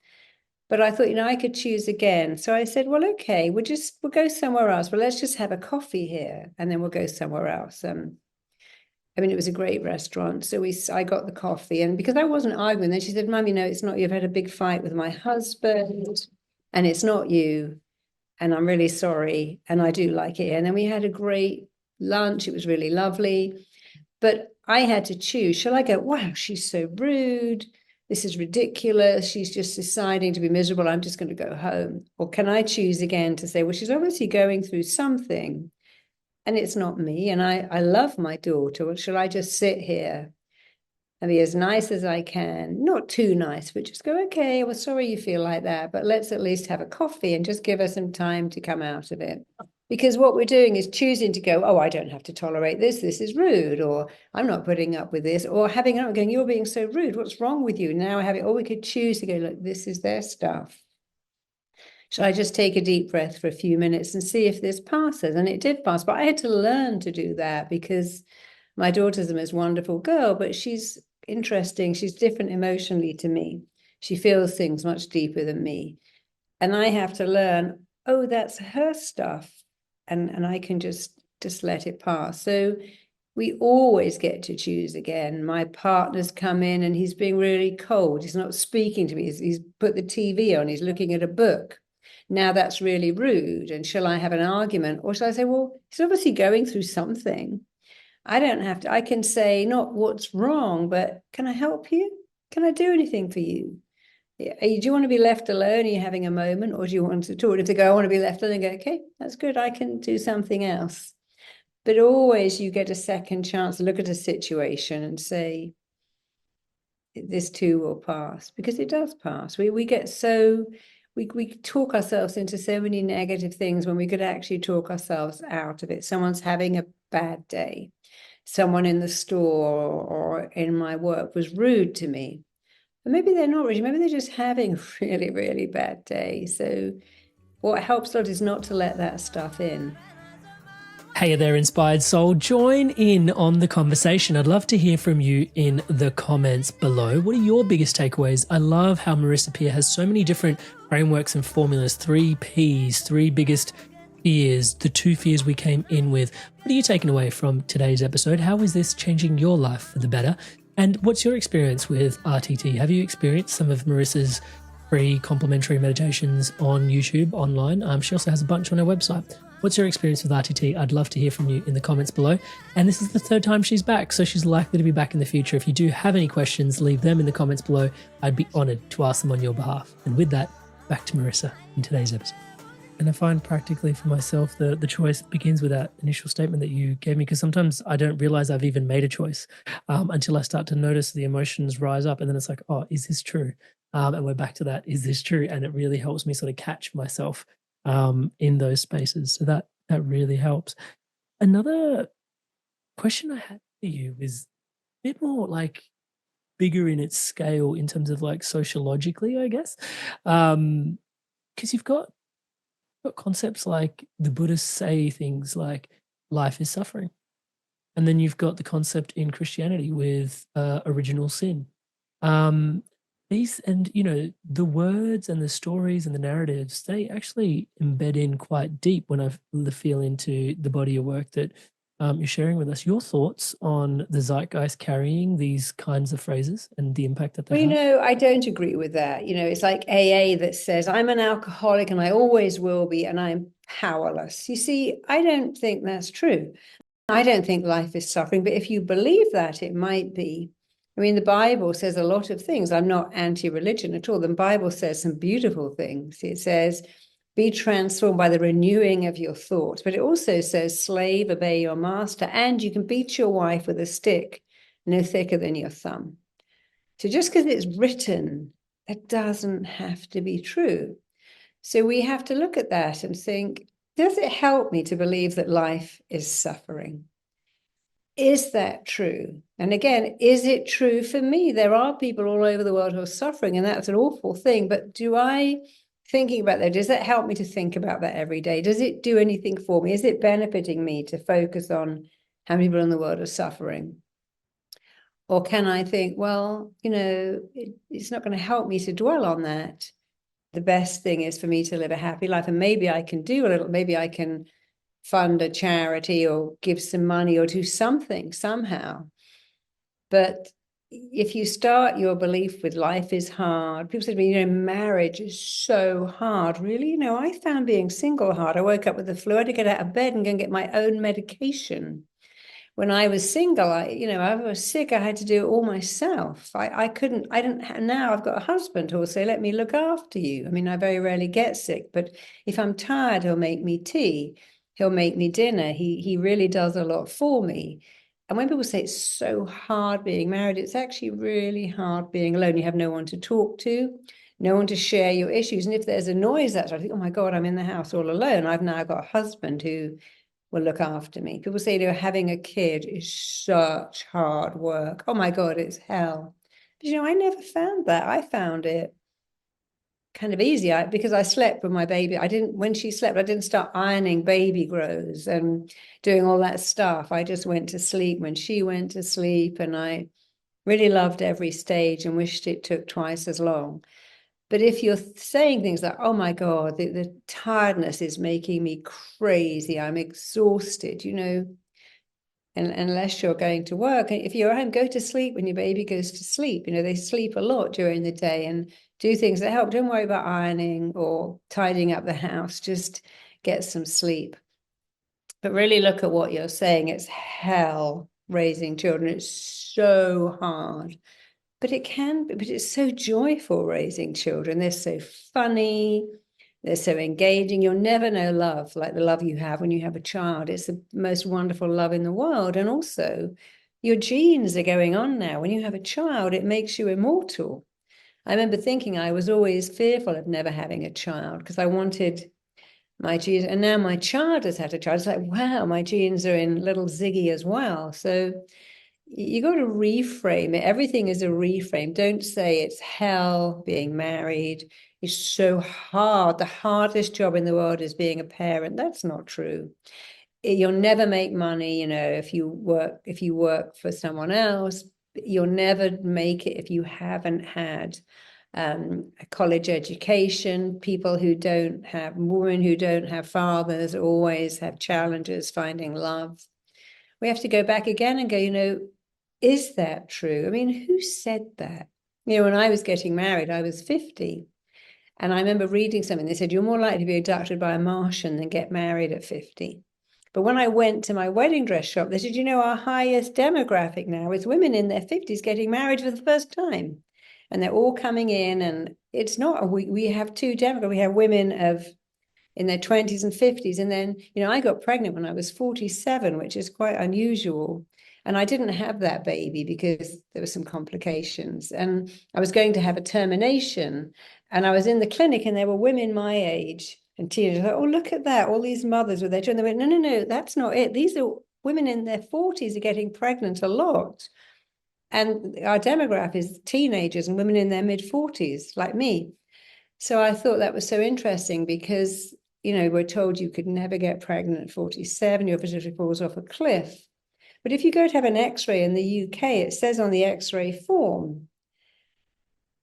But I thought, I could choose again. So I said, well, okay, we'll go somewhere else. Well, let's just have a coffee here and then we'll go somewhere else. It was a great restaurant. So I got the coffee, and because I wasn't arguing, then she said, Mum, it's not you. I've had a big fight with my husband and it's not you. And I'm really sorry. And I do like it. And then we had a great lunch. It was really lovely. But I had to choose. Shall I go, wow, she's so rude. This is ridiculous. She's just deciding to be miserable. I'm just going to go home. Or can I choose again to say, well, she's obviously going through something and it's not me. And I love my daughter. Well, shall I just sit here and be as nice as I can? Not too nice, but just go, okay, well, sorry you feel like that, but let's at least have a coffee and just give her some time to come out of it. Because what we're doing is choosing to go, oh, I don't have to tolerate this. This is rude, or I'm not putting up with this, or having it going, you're being so rude. What's wrong with you? Now I have it. Or we could choose to go, look, this is their stuff. Shall I just take a deep breath for a few minutes and see if this passes? And it did pass, but I had to learn to do that because my daughter's the most wonderful girl, but she's interesting. She's different emotionally to me. She feels things much deeper than me. And I have to learn, oh, that's her stuff. And I can just let it pass. So we always get to choose again. My partner's come in and he's being really cold. He's not speaking to me. He's put the TV on. He's looking at a book. Now that's really rude. And shall I have an argument? Or shall I say, well, he's obviously going through something. I don't have to. I can say not what's wrong, but can I help you? Can I do anything for you? Do you want to be left alone? Are you having a moment, or do you want to talk? If they go, I want to be left alone, go, okay, that's good. I can do something else. But always you get a second chance to look at a situation and say, this too will pass, because it does pass. We get so, we talk ourselves into so many negative things when we could actually talk ourselves out of it. Someone's having a bad day. Someone in the store or in my work was rude to me. But maybe they're not rude. Maybe they're just having a really, really bad day. So what helps a lot is not to let that stuff in. Hey there, Inspired Soul. Join in on the conversation. I'd love to hear from you in the comments below. What are your biggest takeaways? I love how Marisa Peer has so many different frameworks and formulas, 3 Ps, 3 biggest fears, the 2 fears we came in with. What are you taking away from today's episode? How is this changing your life for the better? And what's your experience with RTT? Have you experienced some of Marissa's free complimentary meditations on YouTube, online? She also has a bunch on her website. What's your experience with RTT? I'd love to hear from you in the comments below. And this is the 3rd time she's back, so she's likely to be back in the future. If you do have any questions, leave them in the comments below. I'd be honored to ask them on your behalf. And with that, back to Marisa in today's episode. And I find practically for myself, the choice begins with that initial statement that you gave me, because sometimes I don't realize I've even made a choice until I start to notice the emotions rise up. And then it's like, oh, is this true? And we're back to that, is this true? And it really helps me sort of catch myself in those spaces. So that really helps. Another question I had for you is a bit more like bigger in its scale in terms of like sociologically, I guess. Because you've got concepts like the Buddhists say things like life is suffering. And then you've got the concept in Christianity with original sin. These, and the words and the stories and the narratives, they actually embed in quite deep when I feel into the body of work that you're sharing with us your thoughts on the zeitgeist carrying these kinds of phrases and the impact that they Well, have. I don't agree with that. It's like AA that says, I'm an alcoholic and I always will be, and I'm powerless. You see, I don't think that's true. I don't think life is suffering, but if you believe that, it might be. I mean, the Bible says a lot of things. I'm not anti-religion at all. The Bible says some beautiful things. It says, be transformed by the renewing of your thoughts. But it also says, slave, obey your master, and you can beat your wife with a stick no thicker than your thumb. So just because it's written, it doesn't have to be true. So we have to look at that and think, does it help me to believe that life is suffering? Is that true? And again, is it true for me? There are people all over the world who are suffering, and that's an awful thing. But thinking about that, does that help me to think about that every day? Does it do anything for me? Is it benefiting me to focus on how many people in the world are suffering? Or can I think, well, it's not going to help me to dwell on that. The best thing is for me to live a happy life. And maybe I can do a little, maybe I can fund a charity or give some money or do something somehow. But if you start your belief with life is hard, people say to me, marriage is so hard. Really? I found being single hard. I woke up with the flu. I had to get out of bed and go and get my own medication. When I was single, I was sick. I had to do it all myself. I didn't. Now I've got a husband who will say, let me look after you. I mean, I very rarely get sick, but if I'm tired, he'll make me tea. He'll make me dinner. He really does a lot for me. And when people say it's so hard being married, it's actually really hard being alone. You have no one to talk to, no one to share your issues. And if there's a noise outside, I think, oh my God, I'm in the house all alone. I've now got a husband who will look after me. People say, having a kid is such hard work. Oh my God, it's hell. But I never found that. I found it kind of easy because I slept with my baby. When she slept, I didn't start ironing baby grows and doing all that stuff. I just went to sleep when she went to sleep, and I really loved every stage and wished it took twice as long. But if you're saying things like, oh my God, the tiredness is making me crazy, I'm exhausted, and unless you're going to work, if you're at home, go to sleep when your baby goes to sleep. They sleep a lot during the day, and do things that help. Don't worry about ironing or tidying up the house. Just get some sleep. But really look at what you're saying. It's hell raising children. It's so hard. But it's so joyful raising children. They're so funny. They're so engaging. You'll never know love like the love you have when you have a child. It's the most wonderful love in the world. And also, your genes are going on now. When you have a child, it makes you immortal. I remember thinking I was always fearful of never having a child because I wanted my genes. And now my child has had a child. It's like, wow, my genes are in little Ziggy as well. So you got to reframe it. Everything is a reframe. Don't say it's hell being married. It's so hard. The hardest job in the world is being a parent. That's not true. You'll never make money, if you work for someone else. You'll never make it if you haven't had a college education. Women who don't have fathers always have challenges finding love. We have to go back again and go, is that true? I mean, who said that? When I was getting married, I was 50. And I remember reading something. They said, you're more likely to be abducted by a Martian than get married at 50. But when I went to my wedding dress shop, they said, our highest demographic now is women in their 50s getting married for the first time. And they're all coming in. And it's not, we have two demographics. We have women in their 20s and 50s. And then, I got pregnant when I was 47, which is quite unusual. And I didn't have that baby because there were some complications. And I was going to have a termination. And I was in the clinic and there were women my age and teenagers like, oh, look at that. All these mothers with their children. They went, no, that's not it. These are women in their 40s are getting pregnant a lot. And our demographic is teenagers and women in their mid 40s like me. So I thought that was so interesting because, we're told you could never get pregnant at 47, your fertility falls off a cliff. But if you go to have an X-ray in the UK, it says on the X-ray form,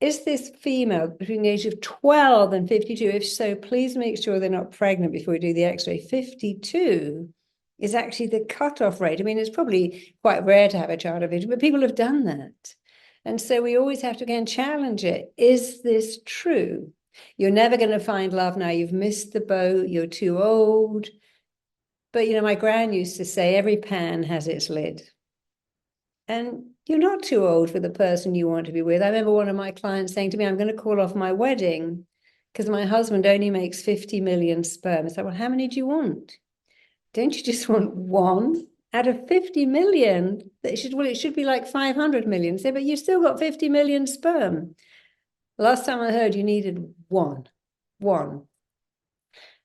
is this female between the age of 12 and 52? If so, please make sure they're not pregnant before we do the X-ray. 52 is actually the cutoff rate. I mean, it's probably quite rare to have a child of 50, but people have done that. And so we always have to again challenge it. Is this true? You're never going to find love now. You've missed the boat. You're too old. But, you know, my gran used to say, every pan has its lid. And you're not too old for the person you want to be with. I remember one of my clients saying to me, I'm going to call off my wedding because my husband only makes 50 million sperm. I said, well, how many do you want? Don't you just want one out of 50 million? It should be like 500 million. Say, but you've still got 50 million sperm. Last time I heard you needed one.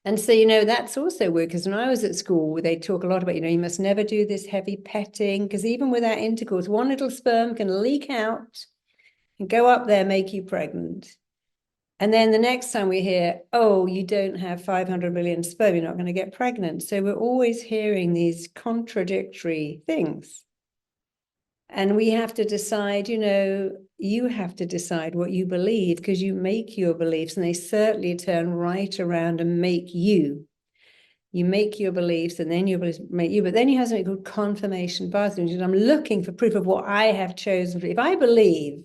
And so, you know, that's also weird because when I was at school, they talk a lot about, you know, you must never do this heavy petting because even without intercourse, one little sperm can leak out and go up there, make you pregnant. And then the next time we hear, oh, you don't have 500 million sperm, you're not going to get pregnant. So we're always hearing these contradictory things. And we have to decide, you know, you have to decide what you believe because you make your beliefs and they certainly turn right around and make you. You make your beliefs and then your beliefs make you, but then you have something called confirmation bias. I'm looking for proof of what I have chosen. If I believe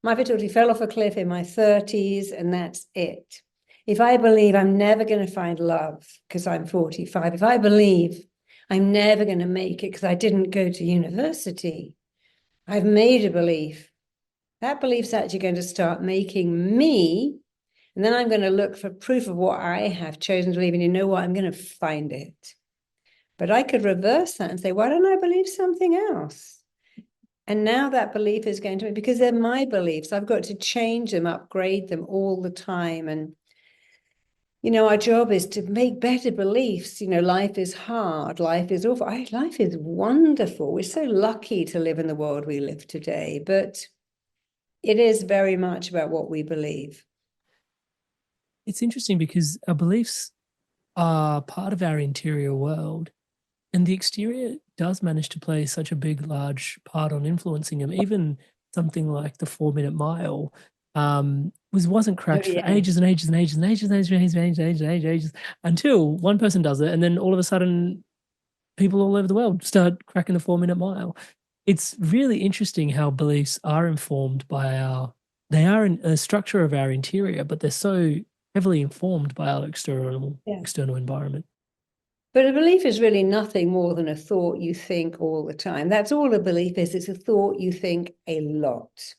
my fertility fell off a cliff in my 30s and that's it. If I believe I'm never going to find love because I'm 45, if I believe I'm never going to make it because I didn't go to university, I've made a belief. That belief's actually going to start making me, and then I'm going to look for proof of what I have chosen to believe, and you know what? I'm going to find it. But I could reverse that and say, why don't I believe something else? And now that belief is going to, because they're my beliefs, I've got to change them, upgrade them all the time. And, you know, our job is to make better beliefs. You know, life is hard, life is awful. Life is wonderful. We're so lucky to live in the world we live today, but it is very much about what we believe. It's interesting because our beliefs are part of our interior world, and the exterior does manage to play such a big, large part on influencing them. Even something like the 4-minute mile wasn't cracked for ages and ages and ages and ages and ages and ages and ages and ages until one person does it, and then all of a sudden, people all over the world start cracking the 4-minute mile. It's really interesting how beliefs are informed by they are in a structure of our interior, but they're so heavily informed by our external environment. But a belief is really nothing more than a thought you think all the time. That's all a belief is. It's a thought you think a lot.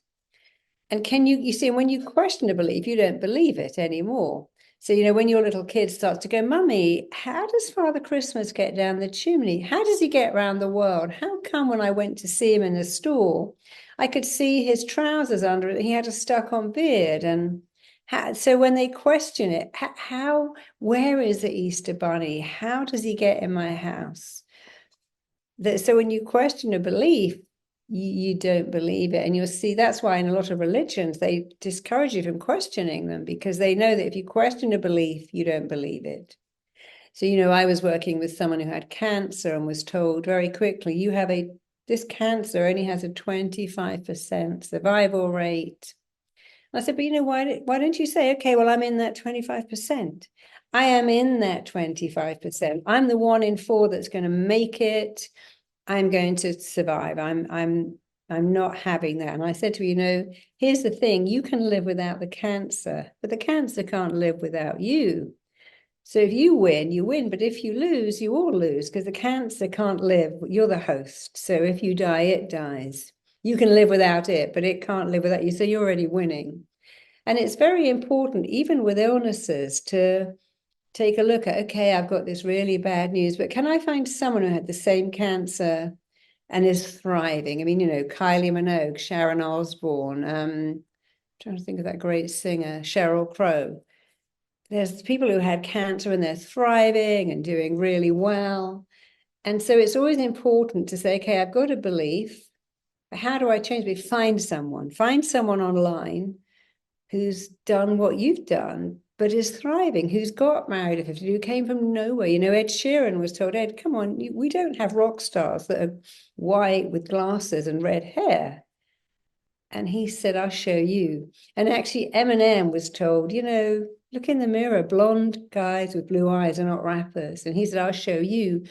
And you see, when you question a belief, you don't believe it anymore. So, you know, when your little kid starts to go, Mummy, how does Father Christmas get down the chimney? How does he get around the world? How come when I went to see him in the store, I could see his trousers under it? He had a stuck-on beard. And so when they question it, where is the Easter Bunny? How does he get in my house? So when you question a belief, you don't believe it. And you'll see that's why in a lot of religions, they discourage you from questioning them because they know that if you question a belief, you don't believe it. So, you know, I was working with someone who had cancer and was told very quickly, this cancer only has a 25% survival rate. And I said, but you know, why don't you say, okay, well, I'm in that 25%. I am in that 25%. I'm the 1 in 4 that's going to make it. I'm going to survive. I'm not having that. And I said to her, you know, here's the thing, you can live without the cancer, but the cancer can't live without you. So if you win, you win. But if you lose, you all lose because the cancer can't live. You're the host. So if you die, it dies. You can live without it, but it can't live without you. So you're already winning. And it's very important, even with illnesses, to take a look at, okay, I've got this really bad news, but can I find someone who had the same cancer and is thriving? I mean, you know, Kylie Minogue, Sharon Osbourne, trying to think of that great singer, Sheryl Crow. There's people who had cancer and they're thriving and doing really well. And so it's always important to say, okay, I've got a belief. How do I change it? Find someone online who's done what you've done, but is thriving, who's got married at 50, who came from nowhere. You know, Ed Sheeran was told, Ed, come on, we don't have rock stars that are white with glasses and red hair. And he said, I'll show you. And actually, Eminem was told, you know, look in the mirror, blonde guys with blue eyes are not rappers. And he said, I'll show you.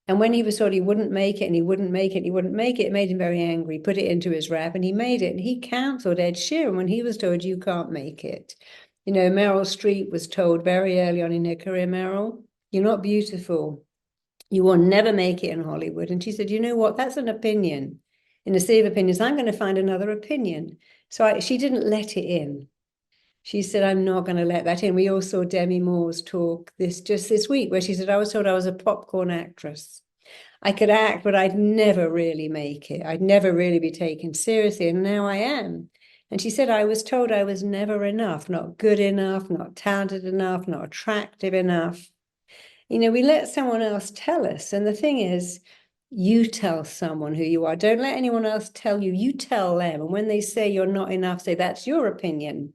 And when he was told he wouldn't make it and he wouldn't make it, and he wouldn't make it, it made him very angry. He put it into his rap and he made it. And he cancelled Ed Sheeran when he was told, you can't make it. You know, Meryl Streep was told very early on in her career, Meryl, you're not beautiful. You will never make it in Hollywood. And she said, you know what? That's an opinion. In the sea of opinions, I'm going to find another opinion. So she didn't let it in. She said, I'm not going to let that in. We all saw Demi Moore's talk just this week, where she said, I was told I was a popcorn actress. I could act, but I'd never really make it. I'd never really be taken seriously. And now I am. And she said, I was told I was never enough, not good enough, not talented enough, not attractive enough. You know, we let someone else tell us. And the thing is, you tell someone who you are. Don't let anyone else tell you. You tell them. And when they say you're not enough, say, that's your opinion.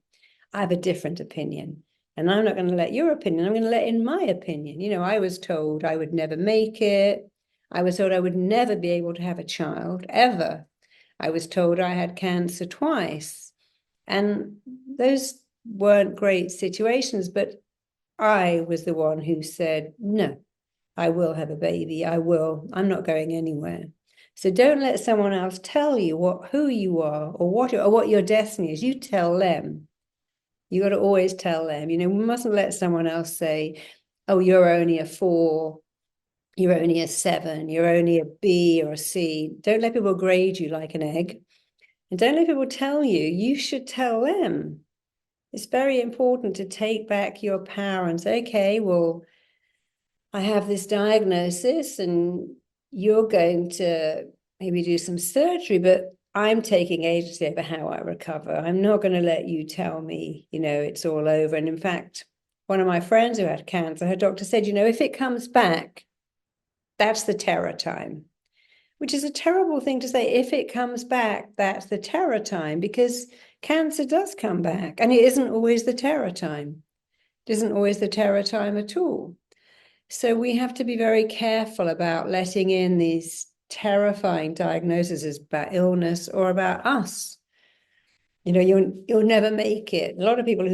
I have a different opinion. And I'm not going to let your opinion. I'm going to let in my opinion. You know, I was told I would never make it. I was told I would never be able to have a child, ever. I was told I had cancer twice. And those weren't great situations, but I was the one who said, no, I will have a baby. I will. I'm not going anywhere. So don't let someone else tell you who you are or what your destiny is. You tell them. You got to always tell them. You know, we mustn't let someone else say, oh, you're only a 4, you're only a 7, you're only a B or a C. Don't let people grade you like an egg. And don't let people tell you. You should tell them. It's very important to take back your power and say, okay, well, I have this diagnosis and you're going to maybe do some surgery, but I'm taking agency over how I recover. I'm not going to let you tell me, you know, it's all over. And in fact, one of my friends who had cancer, her doctor said, you know, if it comes back, that's the terror time, which is a terrible thing to say. If it comes back, that's the terror time, because cancer does come back and it isn't always the terror time. It isn't always the terror time at all. So we have to be very careful about letting in these terrifying diagnoses about illness or about us. You know, you'll never make it. A lot of people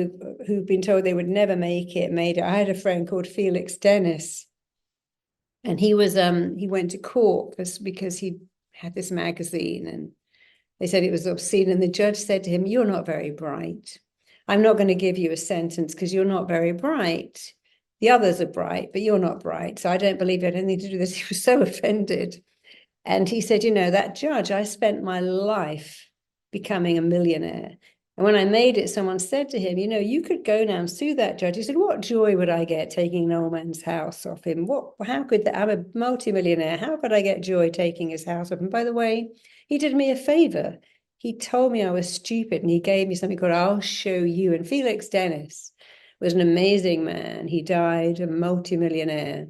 who've been told they would never make it made it. I had a friend called Felix Dennis, and he went to court because he had this magazine, and they said it was obscene. And the judge said to him, "You're not very bright. I'm not going to give you a sentence because you're not very bright. The others are bright, but you're not bright. So I don't believe you had anything to do with this." He was so offended. And he said, you know, that judge, I spent my life becoming a millionaire. And when I made it, someone said to him, you know, you could go now and sue that judge. He said, what joy would I get taking an old man's house off him? How could that? I'm a multimillionaire. How could I get joy taking his house off him? By the way, he did me a favor. He told me I was stupid and he gave me something called I'll Show You. And Felix Dennis was an amazing man. He died a multimillionaire.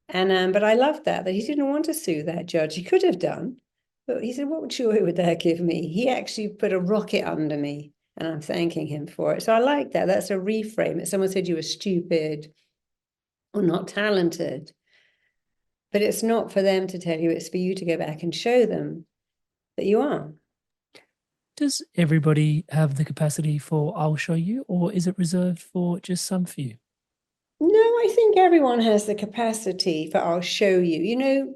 And but I loved that he didn't want to sue that judge. He could have done, but he said, what joy would that give me? He actually put a rocket under me, and I'm thanking him for it. So I like that. That's a reframe. If someone said you were stupid or not talented, but it's not for them to tell you, it's for you to go back and show them that you are. Does everybody have the capacity for I'll show you, or is it reserved for just some few? No, I think everyone has the capacity for I'll show you. You know,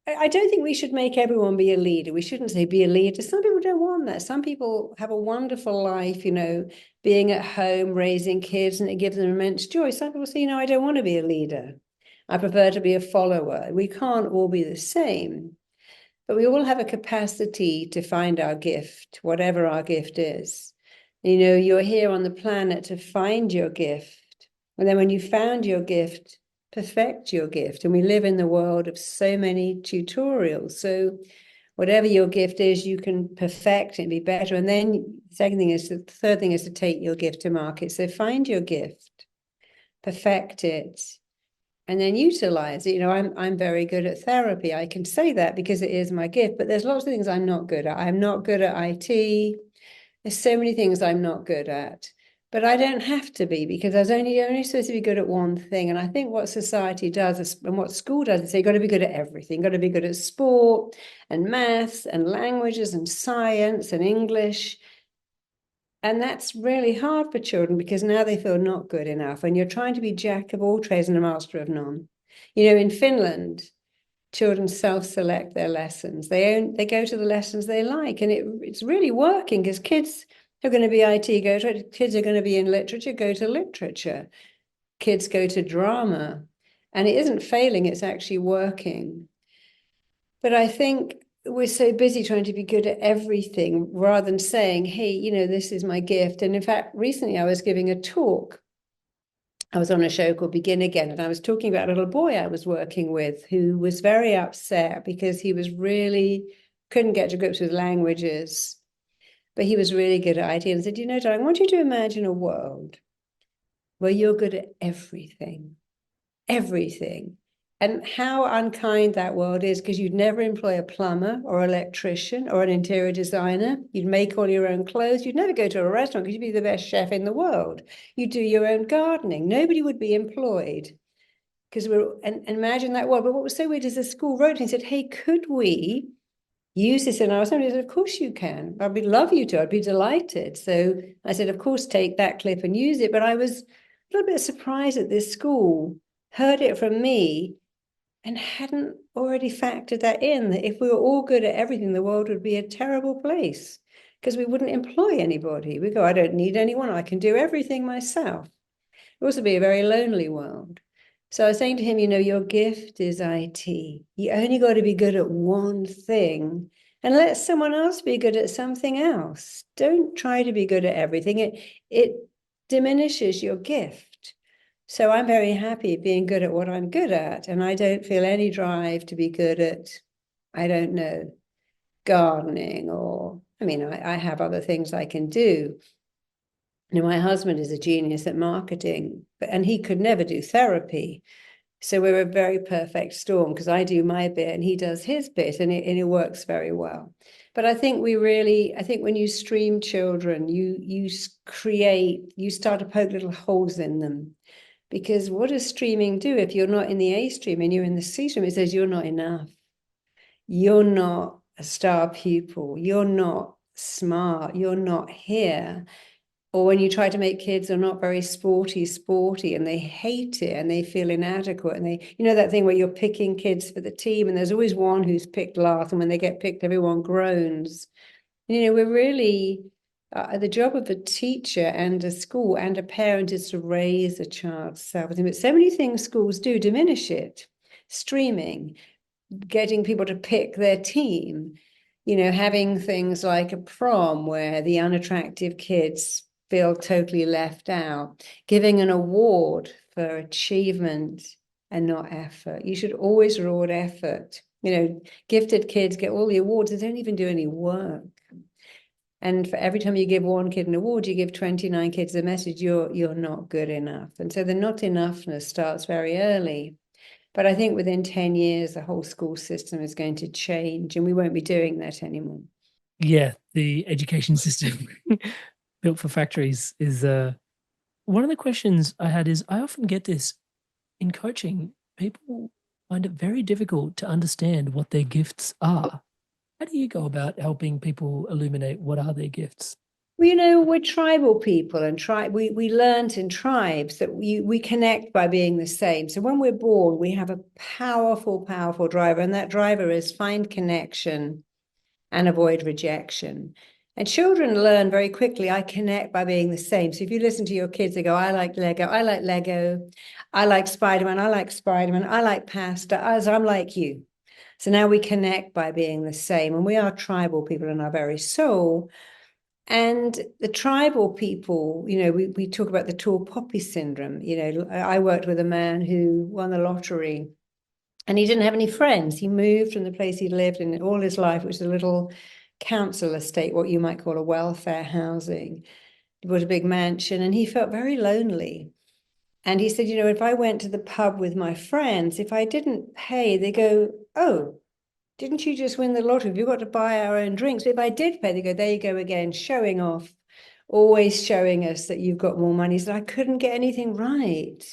I don't think we should make everyone be a leader. We shouldn't say be a leader. Some people don't want that. Some people have a wonderful life, you know, being at home, raising kids, and it gives them immense joy. Some people say, you know, I don't want to be a leader. I prefer to be a follower. We can't all be the same. But we all have a capacity to find our gift, whatever our gift is. You know, you're here on the planet to find your gift. And then when you found your gift, perfect your gift. And we live in the world of so many tutorials. So whatever your gift is, you can perfect and be better. And then the third thing is to take your gift to market. So find your gift, perfect it, and then utilize it. You know, I'm very good at therapy. I can say that because it is my gift, but there's lots of things I'm not good at. I'm not good at IT. There's so many things I'm not good at. But I don't have to be, because I was only supposed to be good at one thing. And I think what society does and what school does is say, you've got to be good at everything. You've got to be good at sport and maths and languages and science and English. And that's really hard for children, because now they feel not good enough. And you're trying to be jack of all trades and a master of none. You know, in Finland, children self-select their lessons. They go to the lessons they like, and it's really working, because kids are going to be IT, go to it. Kids are going to be in literature, go to literature. Kids go to drama, and it isn't failing, it's actually working. But I think we're so busy trying to be good at everything rather than saying, hey, you know, this is my gift. And in fact, recently I was giving a talk. I was on a show called Begin Again, and I was talking about a little boy I was working with who was very upset because he was really couldn't get to grips with languages, but he was really good at IT. And I said, you know, darling, I want you to imagine a world where you're good at everything, and how unkind that world is, because you'd never employ a plumber or electrician or an interior designer. You'd make all your own clothes. You'd never go to a restaurant because you'd be the best chef in the world. You'd do your own gardening. Nobody would be employed, because and imagine that world. But what was so weird is the school wrote and said, hey, could we use this in our assembly? I said, of course you can. I'd love you to. I'd be delighted. So I said, of course, take that clip and use it. But I was a little bit surprised that this school heard it from me and hadn't already factored that in, that if we were all good at everything, the world would be a terrible place, because we wouldn't employ anybody. We go, I don't need anyone. I can do everything myself. It would also be a very lonely world. So I was saying to him, you know, your gift is IT. You only got to be good at one thing and let someone else be good at something else. Don't try to be good at everything. It diminishes your gift. So I'm very happy being good at what I'm good at, and I don't feel any drive to be good at, I don't know, gardening, or, I mean, I have other things I can do. You know, my husband is a genius at marketing, and he could never do therapy. So we're a very perfect storm, because I do my bit and he does his bit, and it works very well. But I think when you stream children, you start to poke little holes in them. Because what does streaming do? If you're not in the A stream and you're in the C stream, it says you're not enough. You're not a star pupil. You're not smart. You're not here. Or when you try to make kids are not very sporty, and they hate it and they feel inadequate. And they, you know, that thing where you're picking kids for the team and there's always one who's picked last. And when they get picked, everyone groans. You know, we're really... the job of a teacher and a school and a parent is to raise a child's self-esteem. But so many things schools do diminish it. Streaming, getting people to pick their team, you know, having things like a prom where the unattractive kids feel totally left out, giving an award for achievement and not effort. You should always reward effort. You know, gifted kids get all the awards, they don't even do any work. And for every time you give one kid an award, you give 29 kids a message, you're not good enough. And so the not enoughness starts very early. But I think within 10 years, the whole school system is going to change, and we won't be doing that anymore. Yeah, the education system built for factories is one of the questions I had is, I often get this in coaching. People find it very difficult to understand what their gifts are. How do you go about helping people illuminate what are their gifts? Well, you know, we're tribal people, and we learned in tribes that we connect by being the same. So when we're born, we have a powerful, powerful driver, and that driver is find connection and avoid rejection. And children learn very quickly, I connect by being the same. So if you listen to your kids, they go, I like Lego, I like Lego, I like Spider-Man, I like Spider-Man, I like pasta, as I'm like you. So now we connect by being the same, and we are tribal people in our very soul. And the tribal people, you know, we talk about the tall poppy syndrome. You know, I worked with a man who won the lottery, and he didn't have any friends. He moved from the place he lived in all his life, which is a little council estate, what you might call a welfare housing. He bought a big mansion, and he felt very lonely. And he said, you know, if I went to the pub with my friends, if I didn't pay, they go, oh, didn't you just win the lottery? We've got to buy our own drinks. But if I did pay, they go, there you go again, showing off, always showing us that you've got more money. He said, I couldn't get anything right.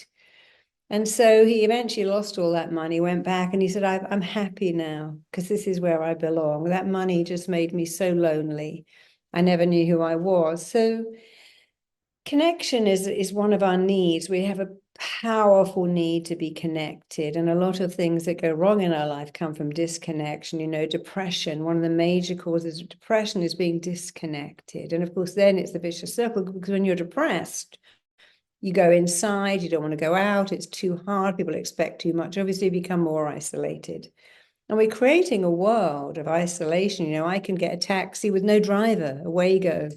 And so he eventually lost all that money, went back, and he said, I'm happy now because this is where I belong. That money just made me so lonely. I never knew who I was. So connection is one of our needs. We have a powerful need to be connected. And a lot of things that go wrong in our life come from disconnection. You know, depression, one of the major causes of depression is being disconnected. And of course, then it's the vicious circle, because when you're depressed, you go inside, you don't want to go out, it's too hard, people expect too much. Obviously, you become more isolated. And we're creating a world of isolation. You know, I can get a taxi with no driver, away you go.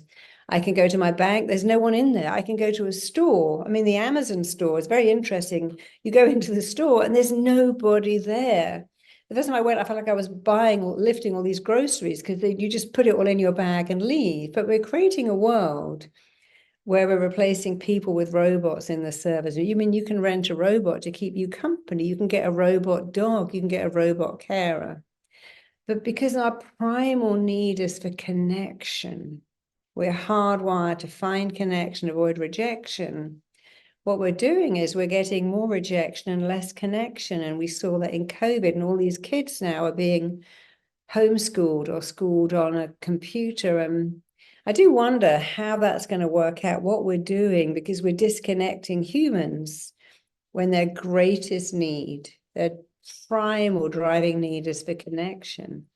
I can go to my bank, there's no one in there. I can go to a store. I mean, the Amazon store is very interesting. You go into the store and there's nobody there. The first time I went, I felt like I was buying or lifting all these groceries, because you just put it all in your bag and leave. But we're creating a world where we're replacing people with robots in the service. You mean you can rent a robot to keep you company? You can get a robot dog, you can get a robot carer. But because our primal need is for connection, we're hardwired to find connection, avoid rejection. What we're doing is we're getting more rejection and less connection. And we saw that in COVID, and all these kids now are being homeschooled or schooled on a computer. And I do wonder how that's going to work out, what we're doing, because we're disconnecting humans when their greatest need, their primal driving need, is for connection.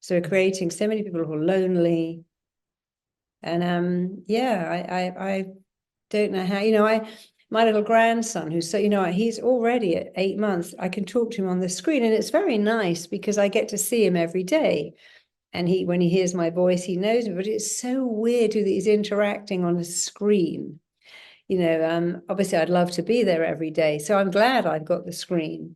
So we're creating so many people who are lonely. And yeah, I don't know how, you know, my little grandson, who's so, you know, he's already at 8 months, I can talk to him on the screen, and it's very nice because I get to see him every day. And when he hears my voice, he knows me, but it's so weird that he's interacting on a screen. You know, obviously I'd love to be there every day. So I'm glad I've got the screen.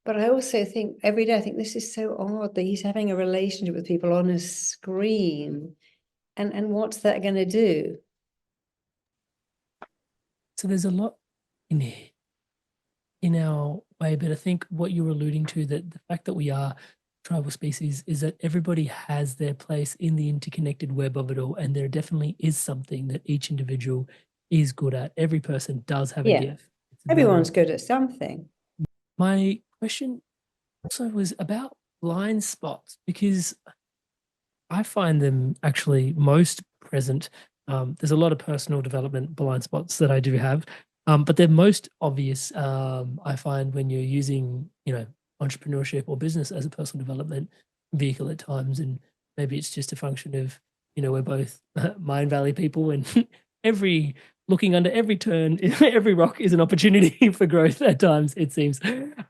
But I also think every day, I think this is so odd that he's having a relationship with people on a screen. And what's that going to do? So there's a lot in our way, but I think what you're alluding to, that the fact that we are tribal species, is that everybody has their place in the interconnected web of it all, and there definitely is something that each individual is good at. Every person does have a gift. Everyone's good at something. My question also was about blind spots, because I find them actually most present. There's a lot of personal development blind spots that I do have, but they're most obvious, I find, when you're using, you know, entrepreneurship or business as a personal development vehicle at times. And maybe it's just a function of, you know, we're both Mind Valley people, and looking under every turn, every rock is an opportunity for growth at times, it seems.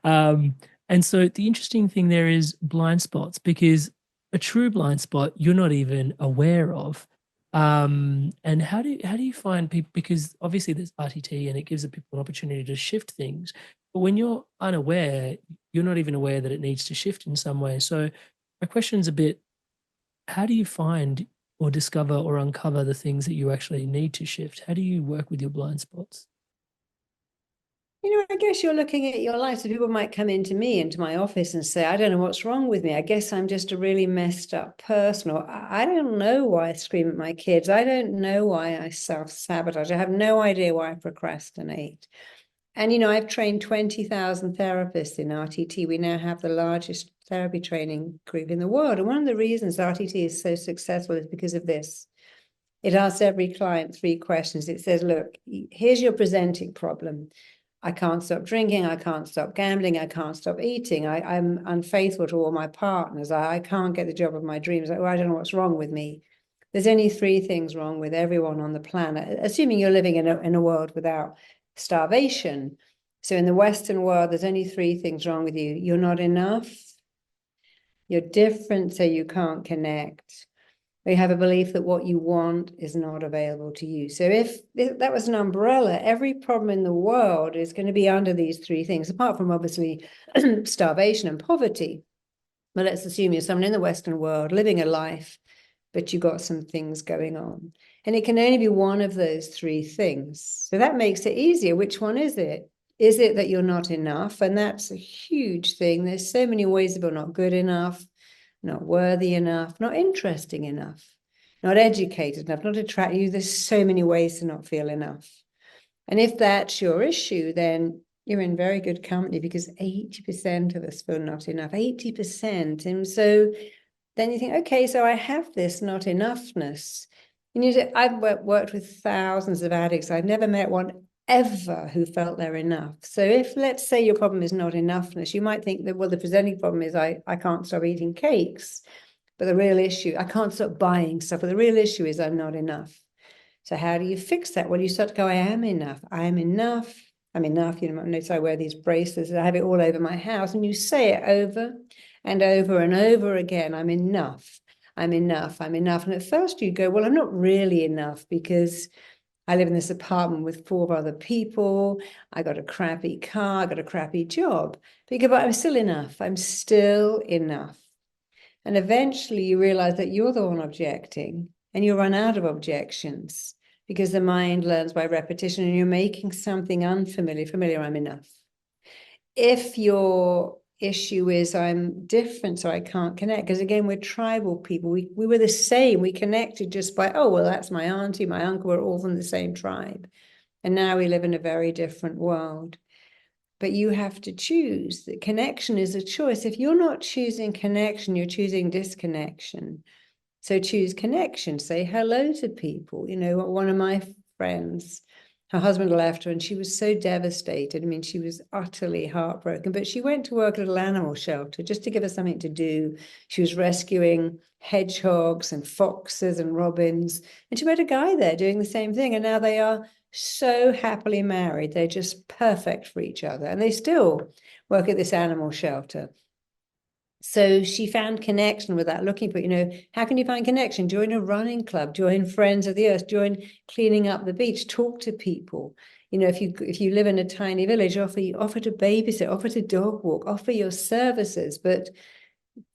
And so the interesting thing there is blind spots, because a true blind spot you're not even aware of. And how do you find people, because obviously there's RTT and it gives the people an opportunity to shift things, but when you're unaware, you're not even aware that it needs to shift in some way. So my question's a bit, how do you find or discover or uncover the things that you actually need to shift? How do you work with your blind spots? You know, I guess you're looking at your life. So people might come into my office and say, I don't know what's wrong with me. I guess I'm just a really messed up person. Or I don't know why I scream at my kids. I don't know why I self-sabotage. I have no idea why I procrastinate. And, you know, I've trained 20,000 therapists in RTT. We now have the largest therapy training group in the world. And one of the reasons RTT is so successful is because of this. It asks every client 3 questions. It says, look, here's your presenting problem. I can't stop drinking. I can't stop gambling. I can't stop eating. I'm unfaithful to all my partners. I can't get the job of my dreams. I don't know what's wrong with me. There's only 3 things wrong with everyone on the planet, assuming you're living in a world without starvation. So in the Western world, there's only 3 things wrong with you. You're not enough. You're different, so you can't connect. We have a belief that what you want is not available to you. So if that was an umbrella, every problem in the world is going to be under these 3 things, apart from obviously starvation and poverty. But let's assume you're someone in the Western world living a life, but you've got some things going on. And it can only be one of those 3 things. So that makes it easier. Which one is it? Is it that you're not enough? And that's a huge thing. There's so many ways that we're not good enough, not worthy enough, not interesting enough, not educated enough, not attractive. You. There's so many ways to not feel enough. And if that's your issue, then you're in very good company, because 80% of us feel not enough, 80%. And so then you think, okay, so I have this not enoughness. And I've worked with thousands of addicts. I've never met one ever who felt they're enough. So if, let's say, your problem is not enoughness, you might think that, well, the presenting problem is I can't stop eating cakes. But the real issue, I can't stop buying stuff. But the real issue is I'm not enough. So how do you fix that? Well, you start to go, I am enough. I am enough. I'm enough. You know, notice I wear these bracelets. I have it all over my house. And you say it over and over and over again. I'm enough. I'm enough. I'm enough. And at first you go, well, I'm not really enough because I live in this apartment with 4 other people. I got a crappy car. I got a crappy job. But I'm still enough. I'm still enough. And eventually you realize that you're the one objecting, and you run out of objections because the mind learns by repetition, and you're making something unfamiliar familiar. I'm enough. If your issue is I'm different, so I can't connect, because again, we're tribal people. We were the same. We connected just by, oh, well, that's my auntie, my uncle, we're all from the same tribe. And now we live in a very different world. But you have to choose. That connection is a choice. If you're not choosing connection, you're choosing disconnection. So choose connection. Say hello to people. You know, one of my friends, her husband left her and she was so devastated. I mean, she was utterly heartbroken, but she went to work at a little animal shelter just to give her something to do. She was rescuing hedgehogs and foxes and robins. And she met a guy there doing the same thing. And now they are so happily married. They're just perfect for each other. And they still work at this animal shelter. So she found connection with that, looking for, you know, how can you find connection? Join a running club, join Friends of the Earth, join cleaning up the beach, talk to people. You know, if you live in a tiny village, offer to babysit, offer to dog walk, offer your services, but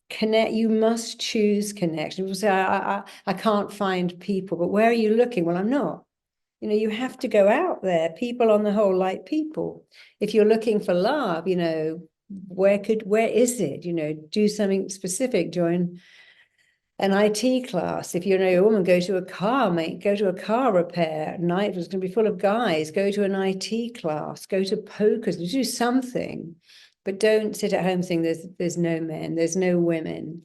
connect. You must choose connection. People say, I can't find people, but where are you looking? Well, I'm not. You know, you have to go out there. People on the whole like people. If you're looking for love, you know, where is it? You know, do something specific, join an IT class. If you're a woman, go to a car repair at night. It's going to be full of guys. Go to an IT class, go to poker, do something, but don't sit at home saying there's no men, there's no women.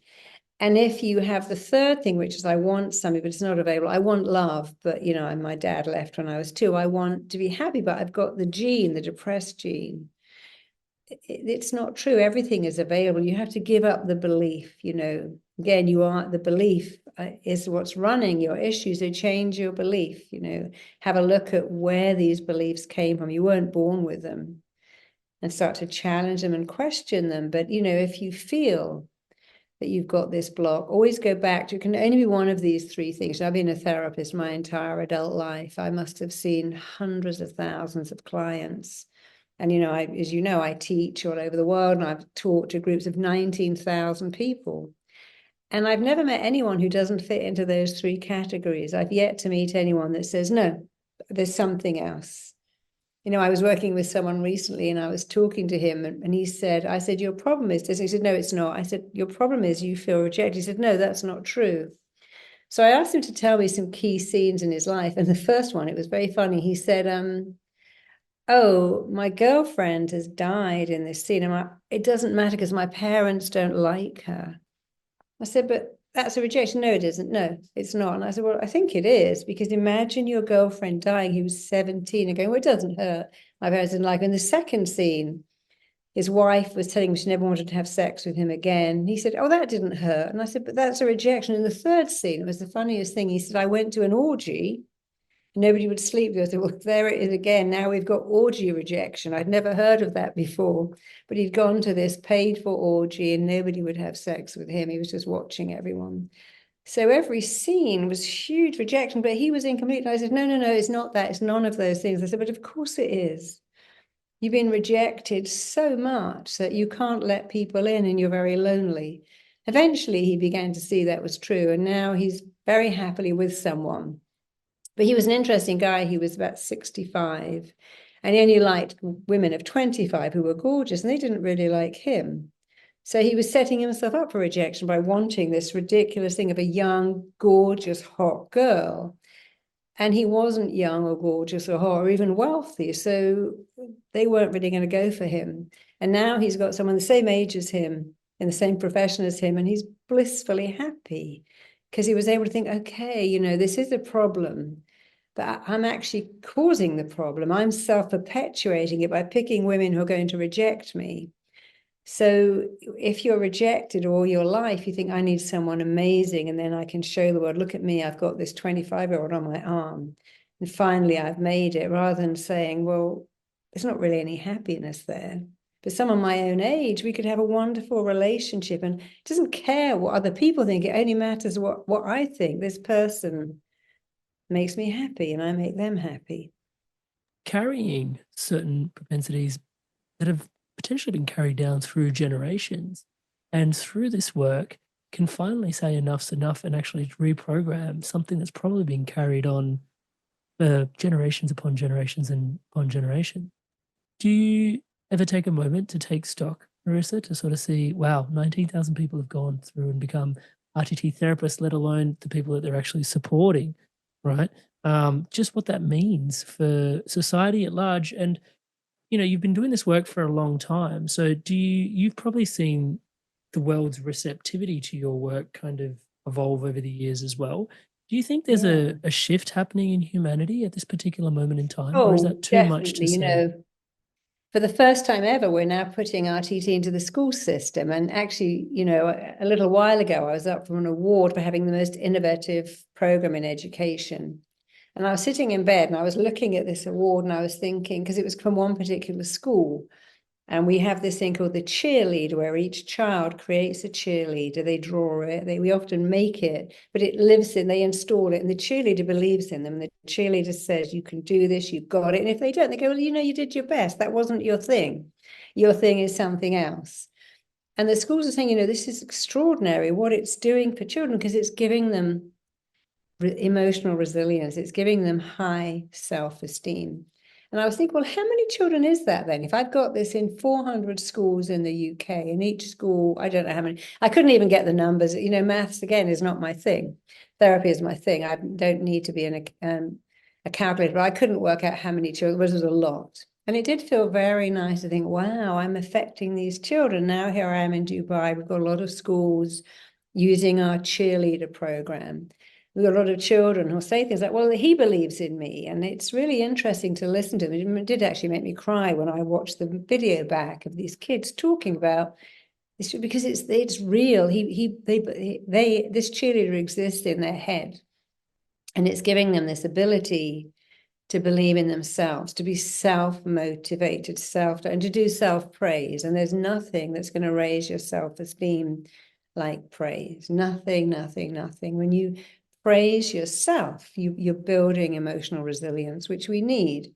And if you have the third thing, which is I want something, but it's not available. I want love, but you know, my dad left when I was 2. I want to be happy, but I've got the depressed gene. It's not true. Everything is available. You have to give up the belief, you know. Again, the belief is what's running your issue. So change your belief, you know, have a look at where these beliefs came from. You weren't born with them, and start to challenge them and question them. But, you know, if you feel that you've got this block, always go back to, it can only be one of these 3 things. I've been a therapist my entire adult life. I must have seen hundreds of thousands of clients. And, you know, as you know, I teach all over the world, and I've taught to groups of 19,000 people. And I've never met anyone who doesn't fit into those 3 categories. I've yet to meet anyone that says, no, there's something else. You know, I was working with someone recently and I was talking to him and he said, I said, your problem is this. He said, no, it's not. I said, your problem is you feel rejected. He said, no, that's not true. So I asked him to tell me some key scenes in his life. And the first one, it was very funny. He said, oh, my girlfriend has died in this scene. It doesn't matter because my parents don't like her. I said, but that's a rejection. No, it isn't. No, it's not. And I said, well, I think it is, because imagine your girlfriend dying. He was 17 and going, well, it doesn't hurt. My parents didn't like him. In the second scene, his wife was telling him she never wanted to have sex with him again. He said, oh, that didn't hurt. And I said, but that's a rejection. In the third scene, it was the funniest thing. He said, I went to an orgy. Nobody would sleep with us. Well, there it is again. Now we've got orgy rejection. I'd never heard of that before, but he'd gone to this paid for orgy and nobody would have sex with him. He was just watching everyone. So every scene was huge rejection, but he was incomplete. And I said, no, it's not that. It's none of those things. I said, but of course it is. You've been rejected so much that you can't let people in and you're very lonely. Eventually he began to see that was true. And now he's very happily with someone. But he was an interesting guy. He was about 65 and he only liked women of 25 who were gorgeous, and they didn't really like him. So he was setting himself up for rejection by wanting this ridiculous thing of a young, gorgeous, hot girl. And he wasn't young or gorgeous or hot or even wealthy. So they weren't really going to go for him. And now he's got someone the same age as him, in the same profession as him, and he's blissfully happy. Because he was able to think, okay, you know, this is a problem. but I'm actually causing the problem. I'm self-perpetuating it by picking women who are going to reject me. So if you're rejected all your life, you think, I need someone amazing, and then I can show the world, look at me, I've got this 25-year-old on my arm, and finally I've made it, rather than saying, well, there's not really any happiness there. But someone my own age, we could have a wonderful relationship, and it doesn't care what other people think. It only matters what I think. This person makes me happy and I make them happy. Carrying certain propensities that have potentially been carried down through generations, and through this work can finally say enough's enough and actually reprogram something that's probably been carried on for generations upon generations and upon generation. Do you ever take a moment to take stock, Marisa, to sort of see, wow, 19,000 people have gone through and become RTT therapists, let alone the people that they're actually supporting, right? Just what that means for society at large. And you've been doing this work for a long time. So you've probably seen the world's receptivity to your work kind of evolve over the years as well. Do you think there's a shift happening in humanity at this particular moment in time? Or is that too much to say? For the first time ever, we're now putting RTT into the school system. And actually, a little while ago, I was up for an award for having the most innovative program in education. And I was sitting in bed and I was looking at this award and I was thinking, because it was from one particular school, and we have this thing called the Cheerleader, where each child creates a cheerleader. They draw it, we often make it, but it lives in, they install it, and the cheerleader believes in them. And the cheerleader says, you can do this, you've got it. And if they don't, they go, well, you did your best. That wasn't your thing. Your thing is something else. And the schools are saying, this is extraordinary what it's doing for children, because it's giving them emotional resilience. It's giving them high self-esteem. And I was thinking, well, how many children is that then? If I've got this in 400 schools in the UK, in each school, I don't know how many, I couldn't even get the numbers. Maths, again, is not my thing. Therapy is my thing. I don't need to be a calculator, but I couldn't work out how many children. It was a lot. And it did feel very nice to think, wow, I'm affecting these children. Now here I am in Dubai. We've got a lot of schools using our Cheerleader program. We've got a lot of children who'll say things like, well, he believes in me. And it's really interesting to listen to them. It did actually make me cry when I watched the video back of these kids talking about this, because it's real. This cheerleader exists in their head. And it's giving them this ability to believe in themselves, to be self-motivated, and to do self-praise. And there's nothing that's going to raise your self-esteem like praise. Nothing. When you praise yourself, you're building emotional resilience, which we need.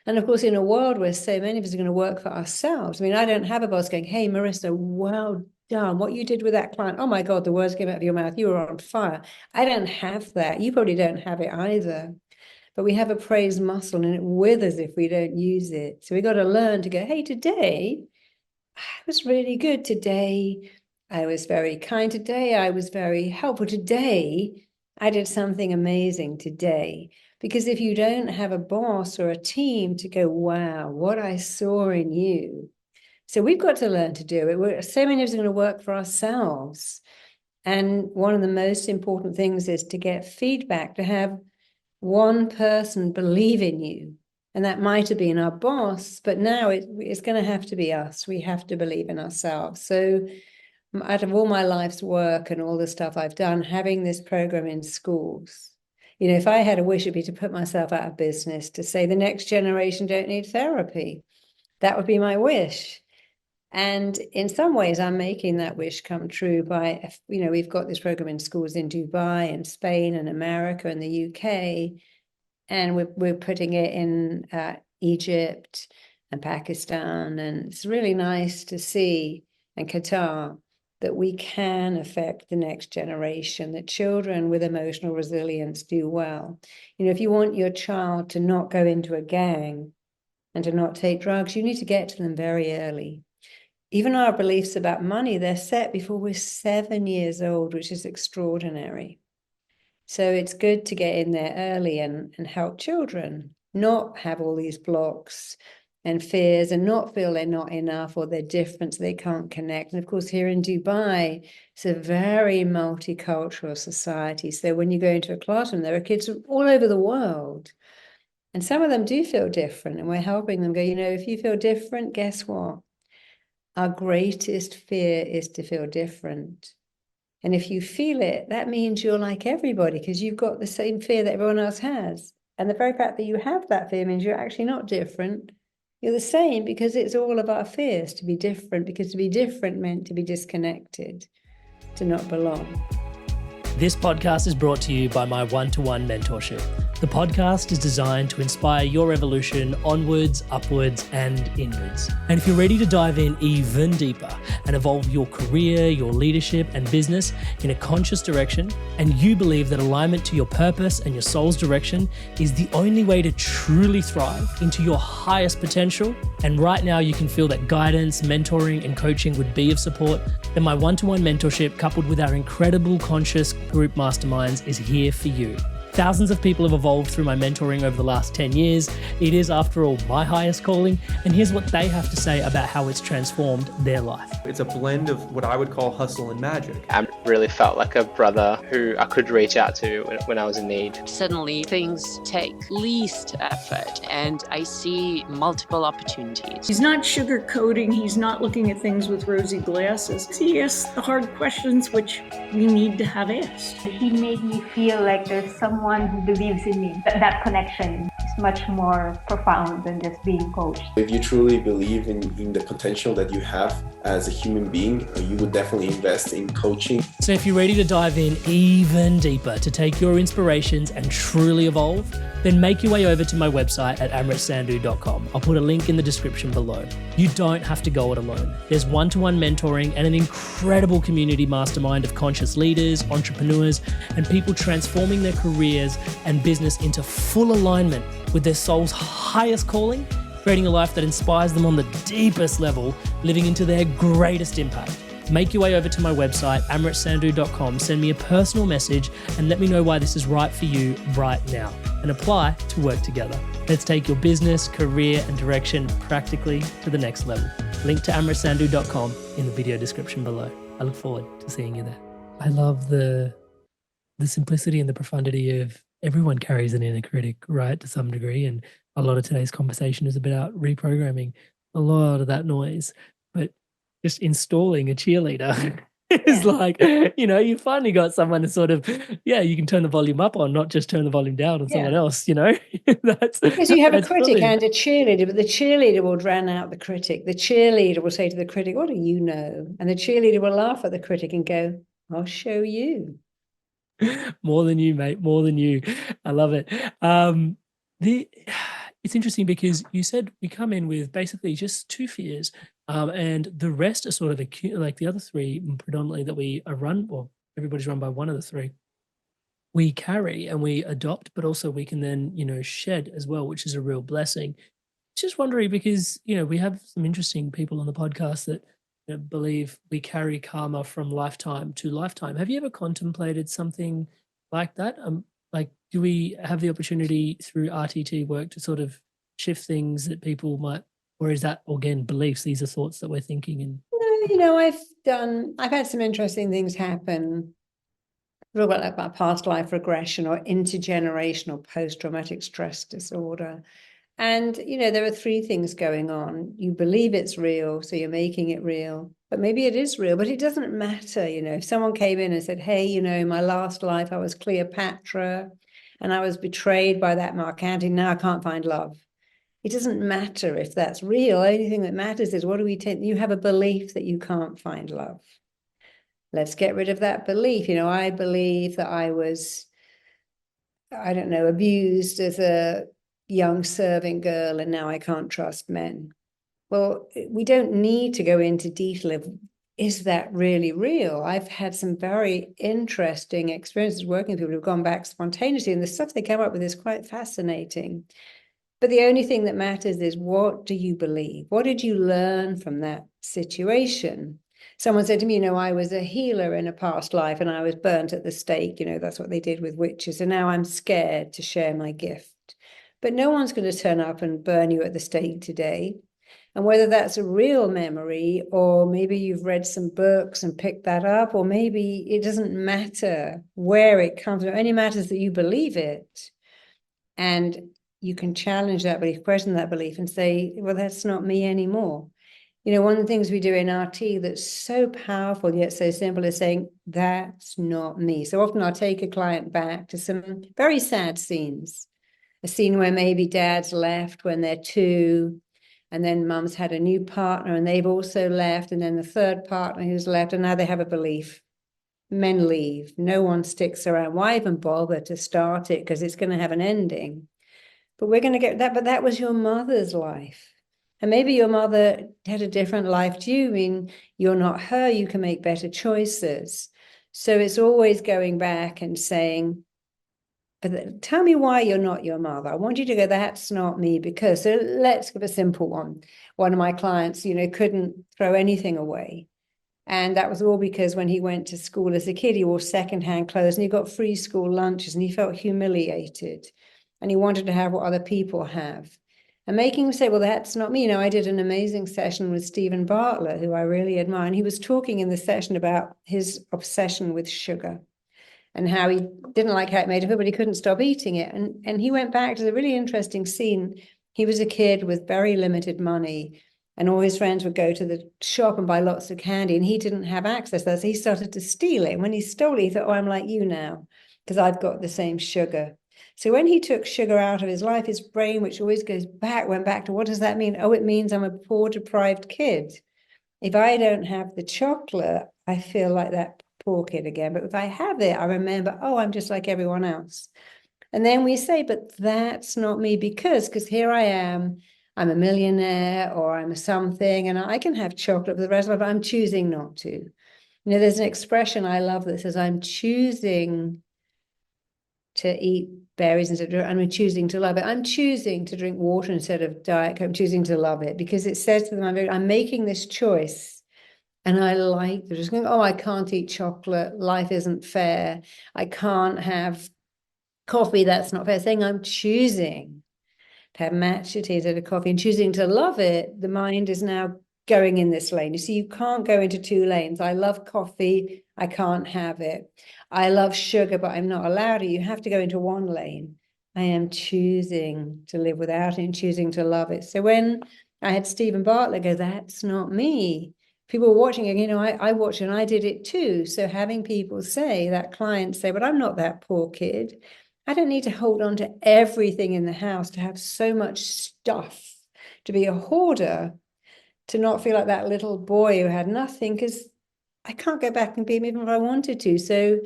And of course, in a world where so many of us are going to work for ourselves, I don't have a boss going, hey, Marisa, well done. What you did with that client, oh my God, the words came out of your mouth. You were on fire. I don't have that. You probably don't have it either. But we have a praise muscle and it withers if we don't use it. So we got to learn to go, hey, today, I was really good. Today, I was very kind. Today, I was very helpful. Today, I did something amazing today. Because if you don't have a boss or a team to go, wow, what I saw in you. So we've got to learn to do it. So many of us are going to work for ourselves. And one of the most important things is to get feedback, to have one person believe in you. And that might have been our boss, but now it's going to have to be us. We have to believe in ourselves. So out of all my life's work and all the stuff I've done, having this program in schools, if I had a wish, it'd be to put myself out of business, to say the next generation don't need therapy. That would be my wish. And in some ways, I'm making that wish come true by, we've got this program in schools in Dubai and Spain and America and the UK, and we're putting it in Egypt and Pakistan. And it's really nice to see, and Qatar, that we can affect the next generation, that children with emotional resilience do well. If you want your child to not go into a gang and to not take drugs, you need to get to them very early. Even our beliefs about money, they're set before we're 7 years old, which is extraordinary. So it's good to get in there early and help children not have all these blocks and fears and not feel they're not enough or they're different, so they can't connect. And of course, here in Dubai, it's a very multicultural society. So when you go into a classroom, there are kids from all over the world. And some of them do feel different, and we're helping them go, if you feel different, guess what? Our greatest fear is to feel different. And if you feel it, that means you're like everybody, because you've got the same fear that everyone else has. And the very fact that you have that fear means you're actually not different. You're the same, because it's all of our fears to be different, because to be different meant to be disconnected, to not belong. This podcast is brought to you by my one-to-one mentorship. The podcast is designed to inspire your evolution onwards, upwards, and inwards. And if you're ready to dive in even deeper and evolve your career, your leadership, and business in a conscious direction, and you believe that alignment to your purpose and your soul's direction is the only way to truly thrive into your highest potential, and right now you can feel that guidance, mentoring, and coaching would be of support, then my one-to-one mentorship, coupled with our incredible conscious group masterminds, is here for you. Thousands of people have evolved through my mentoring over the last 10 years. It is, after all, my highest calling, and here's what they have to say about how it's transformed their life. It's a blend of what I would call hustle and magic. I really felt like a brother who I could reach out to when I was in need. Suddenly things take least effort and I see multiple opportunities. He's not sugarcoating, he's not looking at things with rosy glasses. He asks the hard questions which we need to have asked. He made me feel like there's someone who believes in me. That connection is much more profound than just being coached. If you truly believe in the potential that you have as a human being, you would definitely invest in coaching. So if you're ready to dive in even deeper to take your inspirations and truly evolve, then make your way over to my website at amritsandhu.com. I'll put a link in the description below. You don't have to go it alone. There's one-to-one mentoring and an incredible community mastermind of conscious leaders, entrepreneurs, and people transforming their careers and business into full alignment with their soul's highest calling, creating a life that inspires them on the deepest level, living into their greatest impact. Make your way over to my website, amritsandhu.com, send me a personal message and let me know why this is right for you right now, and apply to work together. Let's take your business, career, and direction practically to the next level. Link to amritsandhu.com in the video description below. I look forward to seeing you there. I love the simplicity and the profundity of everyone carries an inner critic, right, to some degree. And a lot of today's conversation is about reprogramming a lot of that noise. But just installing a cheerleader is like, you finally got someone to sort of, you can turn the volume up on, not just turn the volume down on someone else, That's because you have a critic brilliant. and a cheerleader, but the cheerleader will drown out the critic. The cheerleader will say to the critic, "What do you know?" And the cheerleader will laugh at the critic and go, "I'll show you." More than you, mate, more than you. I love it. It's interesting because you said we come in with basically just two fears, and the rest are sort of like the other three predominantly that we are run, or everybody's run by one of the three. We carry and we adopt, but also we can then, shed as well, which is a real blessing. Just wondering because, we have some interesting people on the podcast that believe we carry karma from lifetime to lifetime. Have you ever contemplated something like that? Do we have the opportunity through RTT work to sort of shift things that people might, or is that, again, beliefs? These are thoughts that we're thinking. And No, I've had some interesting things happen. Real about past life regression or intergenerational post-traumatic stress disorder. And, there are three things going on. You believe it's real, so you're making it real. But maybe it is real, but it doesn't matter. If someone came in and said, "Hey, my last life, I was Cleopatra and I was betrayed by that Mark Antony. Now I can't find love." It doesn't matter if that's real. The only thing that matters is what do we take? You have a belief that you can't find love. Let's get rid of that belief. I believe that I was, abused as a young serving girl, and now I can't trust men. Well, we don't need to go into detail of, is that really real? I've had some very interesting experiences working with people who've gone back spontaneously, and the stuff they come up with is quite fascinating. But the only thing that matters is, what do you believe? What did you learn from that situation? Someone said to me, I was a healer in a past life and I was burnt at the stake. That's what they did with witches. And now I'm scared to share my gift. But no one's going to turn up and burn you at the stake today. And whether that's a real memory, or maybe you've read some books and picked that up, or maybe it doesn't matter where it comes from. It only matters that you believe it. And you can challenge that belief, question that belief, and say, well, that's not me anymore. You know, one of the things we do in RT that's so powerful yet so simple is saying, that's not me. So often I'll take a client back to some very sad scenes. A scene where maybe dad's left when they're 2, and then mum's had a new partner and they've also left, and then the third partner who's left, and now they have a belief. Men leave, no one sticks around. Why even bother to start it? Because it's going to have an ending. But we're going to get that, but that was your mother's life. And maybe your mother had a different life to you. I mean, you're not her, you can make better choices. So it's always going back and saying, but tell me why you're not your mother. I want you to go, that's not me, because. So let's give a simple one. One of my clients, you know, couldn't throw anything away. And that was all because when he went to school as a kid, he wore secondhand clothes and he got free school lunches and he felt humiliated. And he wanted to have what other people have. And making him say, well, that's not me. You know, I did an amazing session with Stephen Bartlett, who I really admire. And he was talking in the session about his obsession with sugar and how he didn't like how it made him feel, but he couldn't stop eating it. And he went back to the really interesting scene. He was a kid with very limited money, and all his friends would go to the shop and buy lots of candy, and he didn't have access to that. So he started to steal it. And when he stole it, he thought, oh, I'm like you now, because I've got the same sugar. So when he took sugar out of his life, his brain, which always goes back, went back to, what does that mean? Oh, it means I'm a poor, deprived kid. If I don't have the chocolate, I feel like that poor kid again. But if I have it, I remember, oh, I'm just like everyone else. And then we say, but that's not me, because here I am, I'm a millionaire or I'm a something, and I can have chocolate for the rest of my life. I'm choosing not to. You know, there's an expression I love that says, I'm choosing to eat berries instead of, I'm choosing to love it. I'm choosing to drink water instead of Diet Coke. I'm choosing to love it, because it says to them, I'm making this choice. And I like, they're just going, oh, I can't eat chocolate. Life isn't fair. I can't have coffee. That's not fair. Saying I'm choosing to have matcha tea instead of coffee and choosing to love it. The mind is now going in this lane. You see, you can't go into 2 lanes. I love coffee. I can't have it. I love sugar, but I'm not allowed it. You have to go into 1 lane. I am choosing to live without it and choosing to love it. So when I had Stephen Bartlett go, that's not me. People were watching it, you know, I watched and I did it too. So having people say, that client say, but I'm not that poor kid. I don't need to hold on to everything in the house, to have so much stuff, to be a hoarder, to not feel like that little boy who had nothing, because I can't go back and be him even if I wanted to. So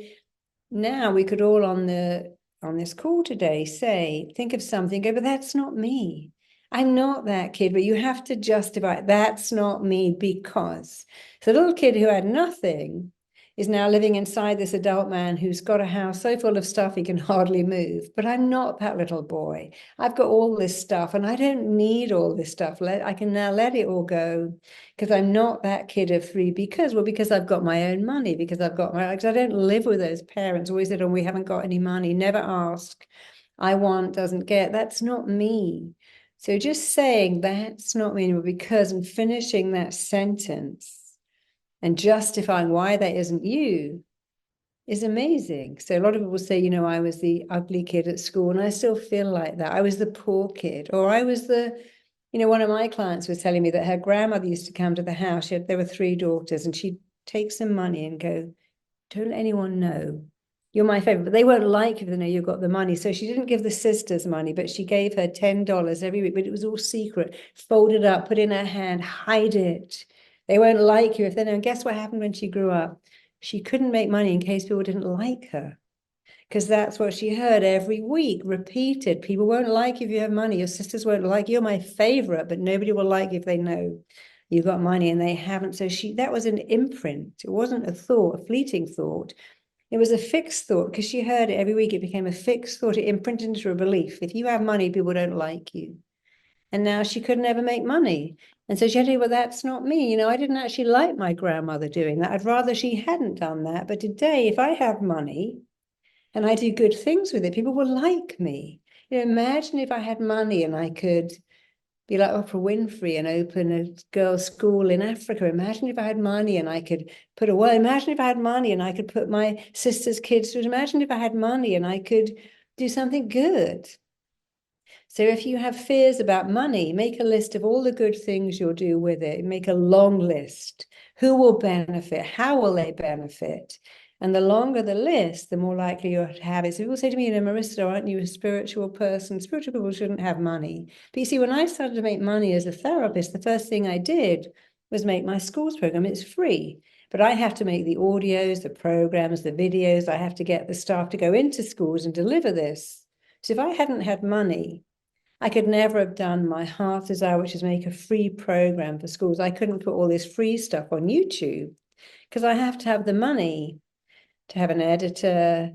now we could all on this call today say, think of something, go, but that's not me. I'm not that kid, but you have to justify it. That's not me, because. So the little kid who had nothing is now living inside this adult man who's got a house so full of stuff he can hardly move. But I'm not that little boy. I've got all this stuff and I don't need all this stuff. I can now let it all go, because I'm not that kid of 3, because I've got my own money, because I don't live with those parents. Always said, oh, we haven't got any money. Never ask. I want, doesn't get. That's not me. So just saying that's not me, because, and finishing that sentence and justifying why that isn't you is amazing. So a lot of people say, you know, I was the ugly kid at school and I still feel like that. I was the poor kid, or I was one of my clients was telling me that her grandmother used to come to the house. There were 3 daughters, and she'd take some money and go, don't let anyone know. You're my favorite, but they won't like you if they know you've got the money. So she didn't give the sisters money, but she gave her $10 every week, but it was all secret, folded up, put in her hand, hide it. They won't like you if they know. And guess what happened when she grew up? She couldn't make money in case people didn't like her, because that's what she heard every week, repeated. People won't like you if you have money. Your sisters won't like you. You're my favorite, but nobody will like you if they know you got money, and they haven't. So that was an imprint. It wasn't a thought, a fleeting thought. It was a fixed thought, because she heard it every week. It became a fixed thought. It imprinted into a belief. If you have money, people don't like you. And now she could never make money. And so she had to, well, that's not me. You know, I didn't actually like my grandmother doing that. I'd rather she hadn't done that. But today, if I have money and I do good things with it, people will like me. You know, imagine if I had money and I could be like Oprah Winfrey and open a girls' school in Africa. Imagine if I had money and I could imagine if I had money and I could put my sister's kids through. Imagine if I had money and I could do something good. So if you have fears about money, make a list of all the good things you'll do with it. Make a long list. Who will benefit? How will they benefit? And the longer the list, the more likely you're to have it. So people say to me, Marisa, aren't you a spiritual person? Spiritual people shouldn't have money. But you see, when I started to make money as a therapist, the first thing I did was make my schools program. It's free. But I have to make the audios, the programs, the videos. I have to get the staff to go into schools and deliver this. So if I hadn't had money, I could never have done my heart's desire, which is make a free program for schools. I couldn't put all this free stuff on YouTube because I have to have the money to have an editor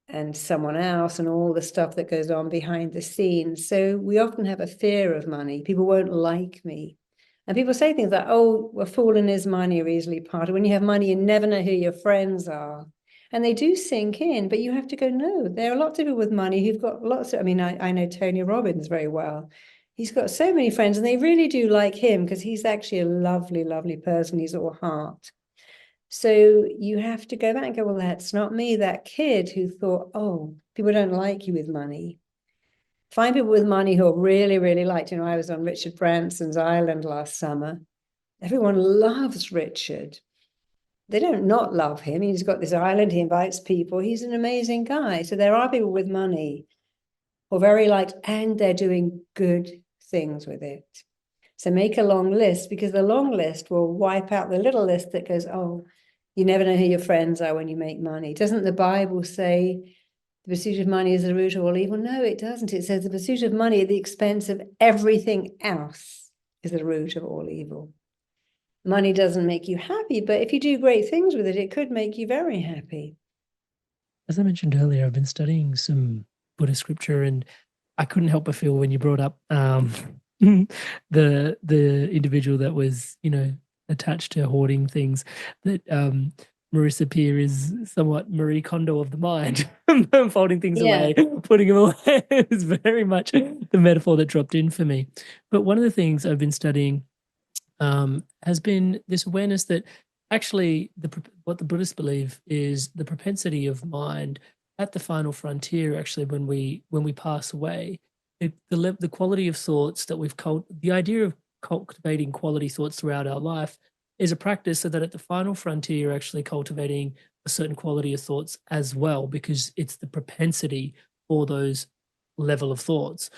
and someone else and all the stuff that goes on behind the scenes. So we often have a fear of money. People won't like me. And people say things like, oh, a fool and his money are easily parted. When you have money, you never know who your friends are. And they do sink in, but you have to go, no, there are lots of people with money who've got lots of, I mean, I know Tony Robbins very well. He's got so many friends and they really do like him because he's actually a lovely, lovely person. He's all heart. So you have to go back and go, well, that's not me. That kid who thought, oh, people don't like you with money. Find people with money who are really, really liked. You know, I was on Richard Branson's island last summer. Everyone loves Richard. They don't not love him. He's got this island. He invites people. He's an amazing guy. So there are people with money who are very liked and they're doing good things with it. So make a long list because the long list will wipe out the little list that goes, oh, you never know who your friends are when you make money. Doesn't the Bible say the pursuit of money is the root of all evil? No, it doesn't. It says the pursuit of money at the expense of everything else is the root of all evil. Money doesn't make you happy, but if you do great things with it, it could make you very happy. As I mentioned earlier, I've been studying some Buddhist scripture, and I couldn't help but feel when you brought up the individual that was, you know, attached to hoarding things, that Marisa Peer is somewhat Marie Kondo of the mind, folding things away, putting them away. It's very much the metaphor that dropped in for me. But one of the things I've been studying has been this awareness that actually what the Buddhists believe is the propensity of mind at the final frontier. Actually, when we pass away, the quality of thoughts that the idea of cultivating quality thoughts throughout our life is a practice, so that at the final frontier, you're actually cultivating a certain quality of thoughts as well, because it's the propensity for those level of thoughts,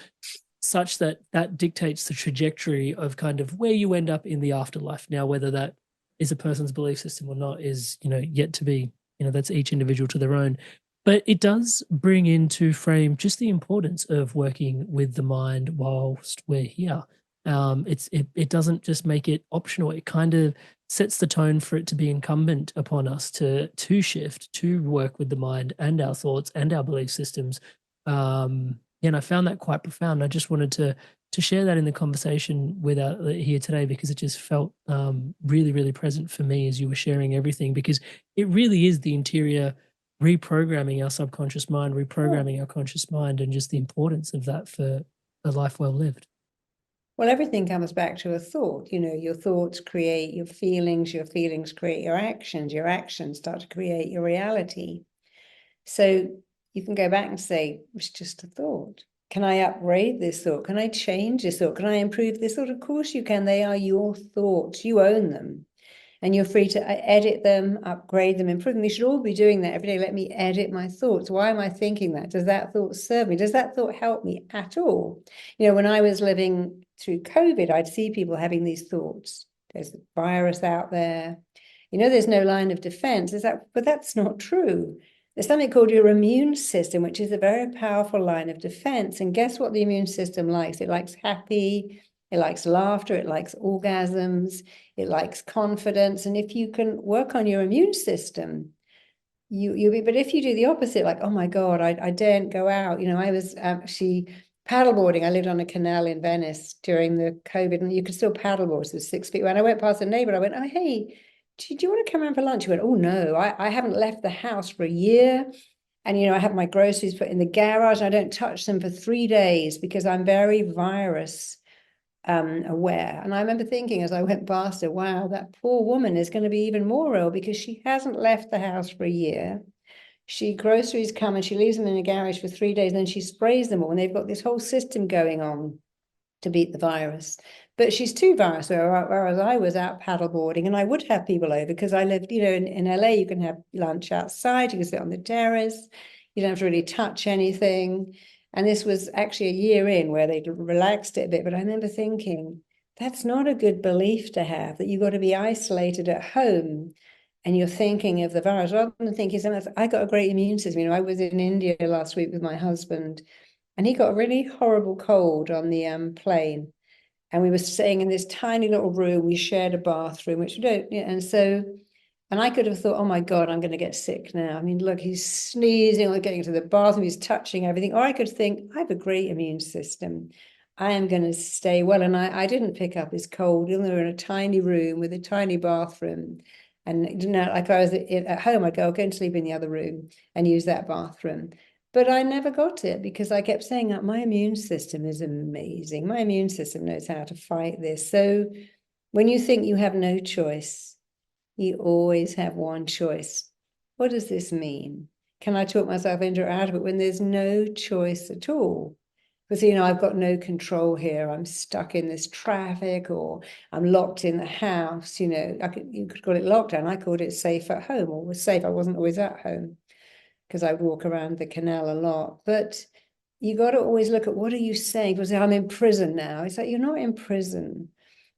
such that dictates the trajectory of kind of where you end up in the afterlife. Now, whether that is a person's belief system or not is, you know, yet to be, you know, that's each individual to their own. But it does bring into frame just the importance of working with the mind whilst we're here. It doesn't just make it optional. It kind of sets the tone for it to be incumbent upon us to shift, to work with the mind and our thoughts and our belief systems. And I found that quite profound. I just wanted to share that in the conversation with here today, because it just felt really, really present for me as you were sharing everything, because it really is the interior reprogramming our subconscious mind, reprogramming our conscious mind, and just the importance of that for a life well lived. Well, everything comes back to a thought. You know, your thoughts create your feelings create your actions start to create your reality. So you can go back and say, it's just a thought. Can I upgrade this thought? Can I change this thought? Can I improve this thought? Of course you can. They are your thoughts. You own them. And you're free to edit them, upgrade them, improve them. We should all be doing that every day. Let me edit my thoughts. Why am I thinking that? Does that thought serve me? Does that thought help me at all? You know, when I was living through COVID, I'd see people having these thoughts. There's a virus out there. You know, there's no line of defense. But that's not true. There's something called your immune system, which is a very powerful line of defense. And guess what the immune system likes? It likes happy, it likes laughter, it likes orgasms, it likes confidence. And if you can work on your immune system, you'll be, but if you do the opposite, like, oh my God, I daren't go out. You know, I was actually paddleboarding. I lived on a canal in Venice during the COVID, and you could still paddleboard, so 6 feet. When I went past a neighbor, I went, oh, hey, do you want to come around for lunch? He went, oh no, I haven't left the house for a year. And, you know, I have my groceries put in the garage and I don't touch them for 3 days because I'm very virus aware. And I remember thinking as I went past her, wow, that poor woman is going to be even more ill because she hasn't left the house for a year. groceries come and she leaves them in a garage for 3 days, and then she sprays them all, and they've got this whole system going on to beat the virus. But she's too virus, whereas I was out paddleboarding, and I would have people over because I lived, in LA, you can have lunch outside, you can sit on the terrace, you don't have to really touch anything. And this was actually a year in where they relaxed it a bit. But I remember thinking, that's not a good belief to have, that you've got to be isolated at home and you're thinking of the virus, rather than thinking, I got a great immune system. I was in India last week with my husband, and he got a really horrible cold on the plane. And we were staying in this tiny little room. We shared a bathroom, which we don't, and I could have thought, oh my God, I'm going to get sick now. I mean, look, he's sneezing or getting to the bathroom, he's touching everything. Or I could think, I have a great immune system. I am going to stay well. And I didn't pick up his cold, even though we were in a tiny room with a tiny bathroom. And like I was at home, I'd go and sleep in the other room and use that bathroom. But I never got it because I kept saying that my immune system is amazing. My immune system knows how to fight this. So when you think you have no choice, you always have one choice. What does this mean? Can I talk myself into or out of it when there's no choice at all? Because, I've got no control here. I'm stuck in this traffic, or I'm locked in the house. You could call it lockdown. I called it safe at home, or was safe. I wasn't always at home because I would walk around the canal a lot. But you got to always look at, what are you saying? People say, I'm in prison now. It's like, you're not in prison.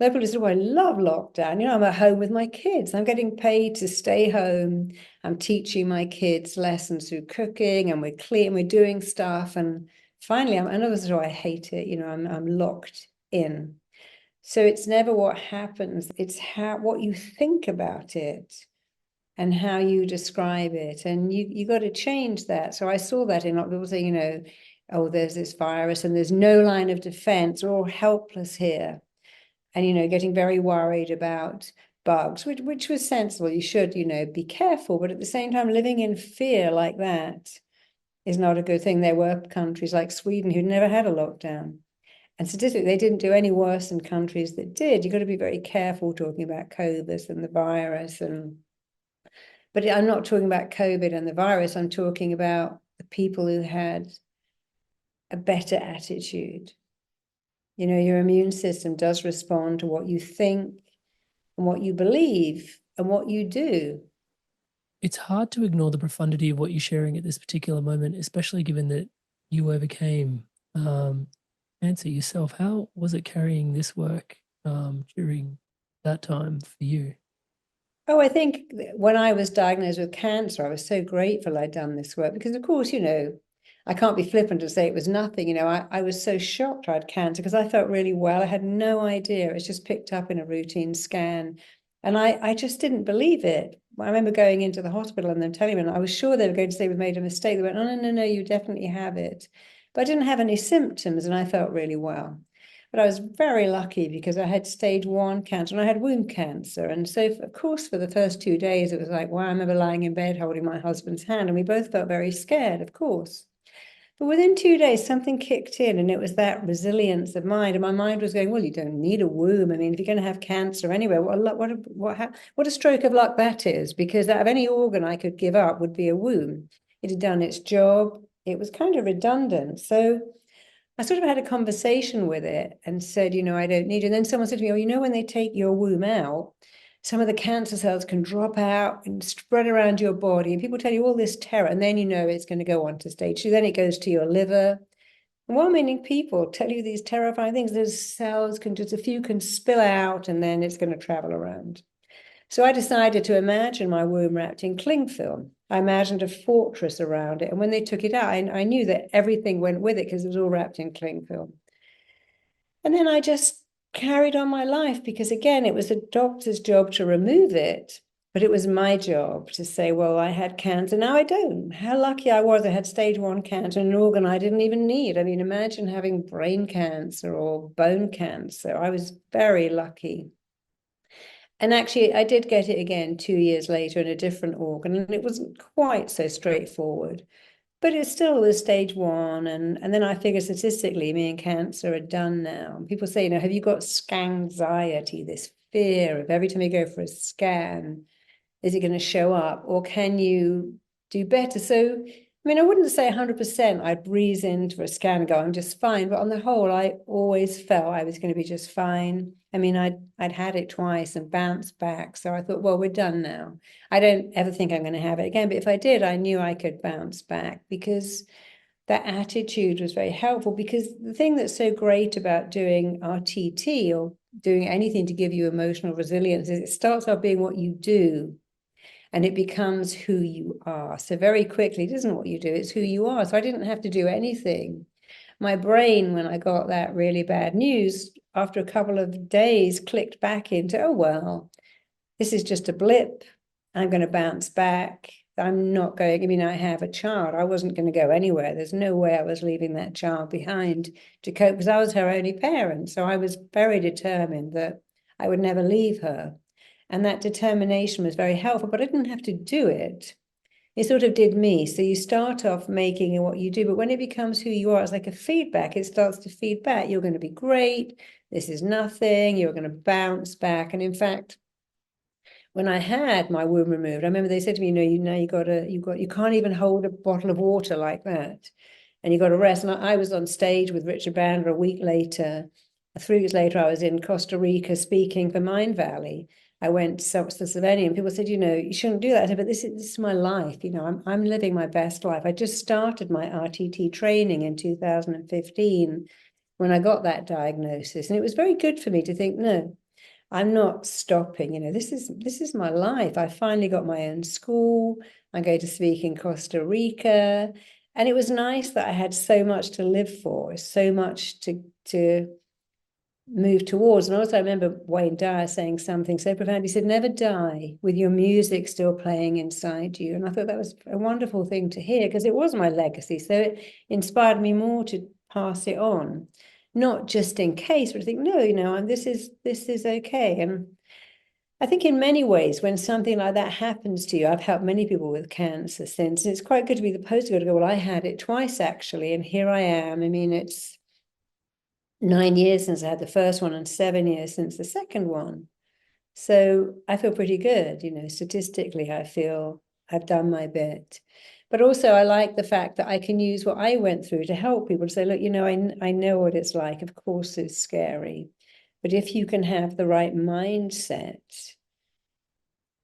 People say, oh, I love lockdown. I'm at home with my kids. I'm getting paid to stay home. I'm teaching my kids lessons through cooking, and we're clean, we're doing stuff. And finally, I know this is why I hate it. I'm locked in. So it's never what happens. It's what you think about it and how you describe it. And you got to change that. So I saw that in a lot of people saying, oh, there's this virus and there's no line of defense. We're all helpless here. And, getting very worried about bugs, which was sensible. You should, be careful. But at the same time, living in fear like that is not a good thing. There were countries like Sweden who never had a lockdown. And statistically, they didn't do any worse than countries that did. You've got to be very careful talking about COVID and the virus. But I'm not talking about COVID and the virus. I'm talking about the people who had a better attitude. Your immune system does respond to what you think and what you believe and what you do. It's hard to ignore the profundity of what you're sharing at this particular moment, especially given that you overcame cancer yourself. How was it carrying this work during that time for you? Oh, I think when I was diagnosed with cancer, I was so grateful I'd done this work because, of course, I can't be flippant to say it was nothing. I was so shocked I had cancer because I felt really well. I had no idea. It was just picked up in a routine scan. And I just didn't believe it. I remember going into the hospital and them telling me, and I was sure they were going to say we made a mistake. They went, oh, no, you definitely have it. But I didn't have any symptoms and I felt really well. But I was very lucky because I had stage 1 cancer and I had womb cancer. And so, of course, for the first 2 days, it was like, wow, I remember lying in bed holding my husband's hand, and we both felt very scared, of course. But within 2 days, something kicked in, and it was that resilience of mind. And my mind was going, well, you don't need a womb. I mean, if you're going to have cancer anyway, what a stroke of luck that is, because out of any organ I could give up would be a womb. It had done its job. It was kind of redundant. So I sort of had a conversation with it and said, I don't need it. And then someone said to me, oh, when they take your womb out, some of the cancer cells can drop out and spread around your body. And people tell you all this terror, and then it's going to go on to stage 2. Then it goes to your liver. And well-meaning people tell you these terrifying things. Those cells a few can spill out, and then it's going to travel around. So I decided to imagine my womb wrapped in cling film. I imagined a fortress around it. And when they took it out, I knew that everything went with it because it was all wrapped in cling film. And then I just carried on my life because, again, it was a doctor's job to remove it, but it was my job to say, well, I had cancer. Now I don't. How lucky I was. I had stage 1 cancer, an organ I didn't even need. I mean, imagine having brain cancer or bone cancer. I was very lucky. And actually, I did get it again 2 years later in a different organ, and it wasn't quite so straightforward. But it still was stage 1. And then I figured statistically, me and cancer are done now. People say, have you got anxiety, this fear of every time you go for a scan, is it going to show up? Or can you do better. So, I mean, I wouldn't say 100% I'd breeze in for a scan and go, I'm just fine. But on the whole, I always felt I was going to be just fine. I mean, I'd had it twice and bounced back. So I thought, well, we're done now. I don't ever think I'm going to have it again. But if I did, I knew I could bounce back, because that attitude was very helpful. Because the thing that's so great about doing RTT or doing anything to give you emotional resilience is it starts off being what you do, and it becomes who you are. So very quickly, it isn't what you do, it's who you are. So I didn't have to do anything. My brain, when I got that really bad news, after a couple of days, clicked back into, oh, well, this is just a blip. I'm going to bounce back. I'm not going, I mean, I have a child. I wasn't going to go anywhere. There's no way I was leaving that child behind to cope, because I was her only parent. So I was very determined that I would never leave her. And that determination was very helpful, but I didn't have to do it. It sort of did me. So you start off making what you do, but when it becomes who you are, it's like a feedback. It starts to feed back. You're going to be great. This is nothing. You're going to bounce back. And in fact, when I had my womb removed, I remember they said to me, you can't even hold a bottle of water like that. And you got to rest. And I was on stage with Richard Bandler a week later. 3 weeks later, I was in Costa Rica speaking for Mind Valley. I went to Slovenia, and people said, you shouldn't do that. I said, but this is my life. I'm living my best life. I just started my RTT training in 2015 when I got that diagnosis. And it was very good for me to think, no, I'm not stopping. This is my life. I finally got my own school. I'm going to speak in Costa Rica. And it was nice that I had so much to live for, so much to move towards. And also I remember Wayne Dyer saying something so profound. He said, never die with your music still playing inside you. And I thought that was a wonderful thing to hear, because it was my legacy. So it inspired me more to pass it on, not just in case, but I think, no, this is okay. And I think in many ways, when something like that happens to you, I've helped many people with cancer since, and it's quite good to be the poster girl to go, well, I had it twice actually, and here I am. I mean, it's 9 years since I had the first one and 7 years since the second one. So I feel pretty good, statistically, I feel I've done my bit. But also I like the fact that I can use what I went through to help people to say, look, I know what it's like. Of course it's scary. But if you can have the right mindset,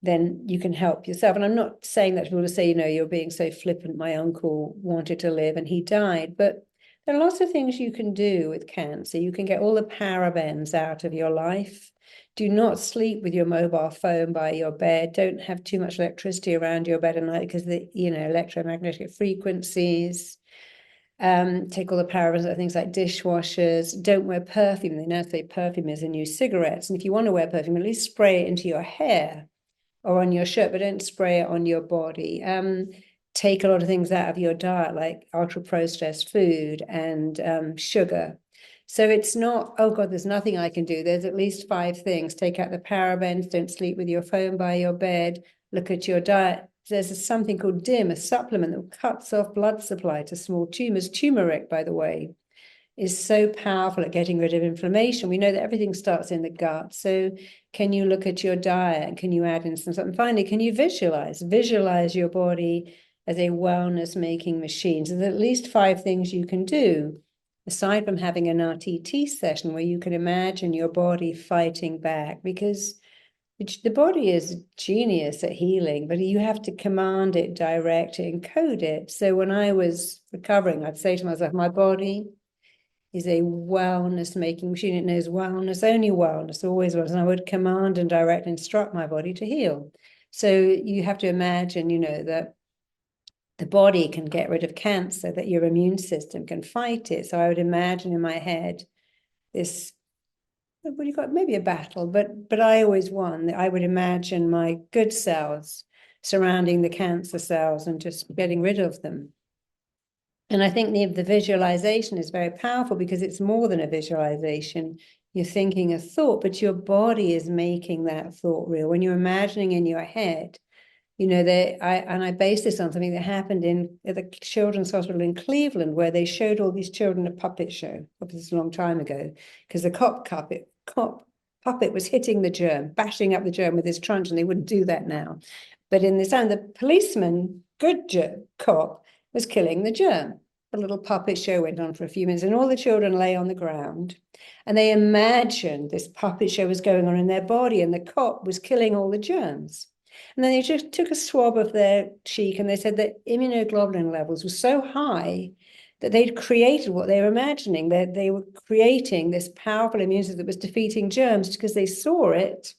then you can help yourself. And I'm not saying that to people to say, you're being so flippant. My uncle wanted to live and he died. But there are lots of things you can do with cancer. You can get all the parabens out of your life. Do not sleep with your mobile phone by your bed. Don't have too much electricity around your bed at night, because the electromagnetic frequencies. Take all the parabens out of things like dishwashers. Don't wear perfume. They now say perfume is the new cigarettes. And if you want to wear perfume, at least spray it into your hair or on your shirt, but don't spray it on your body. Take a lot of things out of your diet, like ultra-processed food and sugar. So it's not, oh God, there's nothing I can do. There's at least 5 things. Take out the parabens, don't sleep with your phone by your bed, look at your diet. There's something called DIM, a supplement that cuts off blood supply to small tumors. Turmeric, by the way, is so powerful at getting rid of inflammation. We know that everything starts in the gut. So can you look at your diet and can you add in something? Finally, can you visualize your body as a wellness making machine? So there's at least 5 things you can do, aside from having an RTT session where you can imagine your body fighting back, because the body is a genius at healing, but you have to command it, direct it, encode it. So when I was recovering, I'd say to myself, my body is a wellness making machine. It knows wellness, only wellness, always was. And I would command and direct and instruct my body to heal. So you have to imagine, that the body can get rid of cancer, that your immune system can fight it. So I would imagine in my head this, what you got, maybe a battle, but I always won. I would imagine my good cells surrounding the cancer cells and just getting rid of them. And I think the visualization is very powerful, because it's more than a visualization. You're thinking a thought, but your body is making that thought real. When you're imagining in your head, I based this on something that happened at the Children's Hospital in Cleveland, where they showed all these children a puppet show. This a long time ago, because the cop puppet was hitting the germ, bashing up the germ with his truncheon. They wouldn't do that now. But in this time, the policeman good cop was killing the germ. The little puppet show went on for a few minutes, and all the children lay on the ground, and they imagined this puppet show was going on in their body, and the cop was killing all the germs. And then they just took a swab of their cheek, and they said that immunoglobulin levels were so high that they'd created what they were imagining, that they were creating this powerful immune system that was defeating germs because they saw it.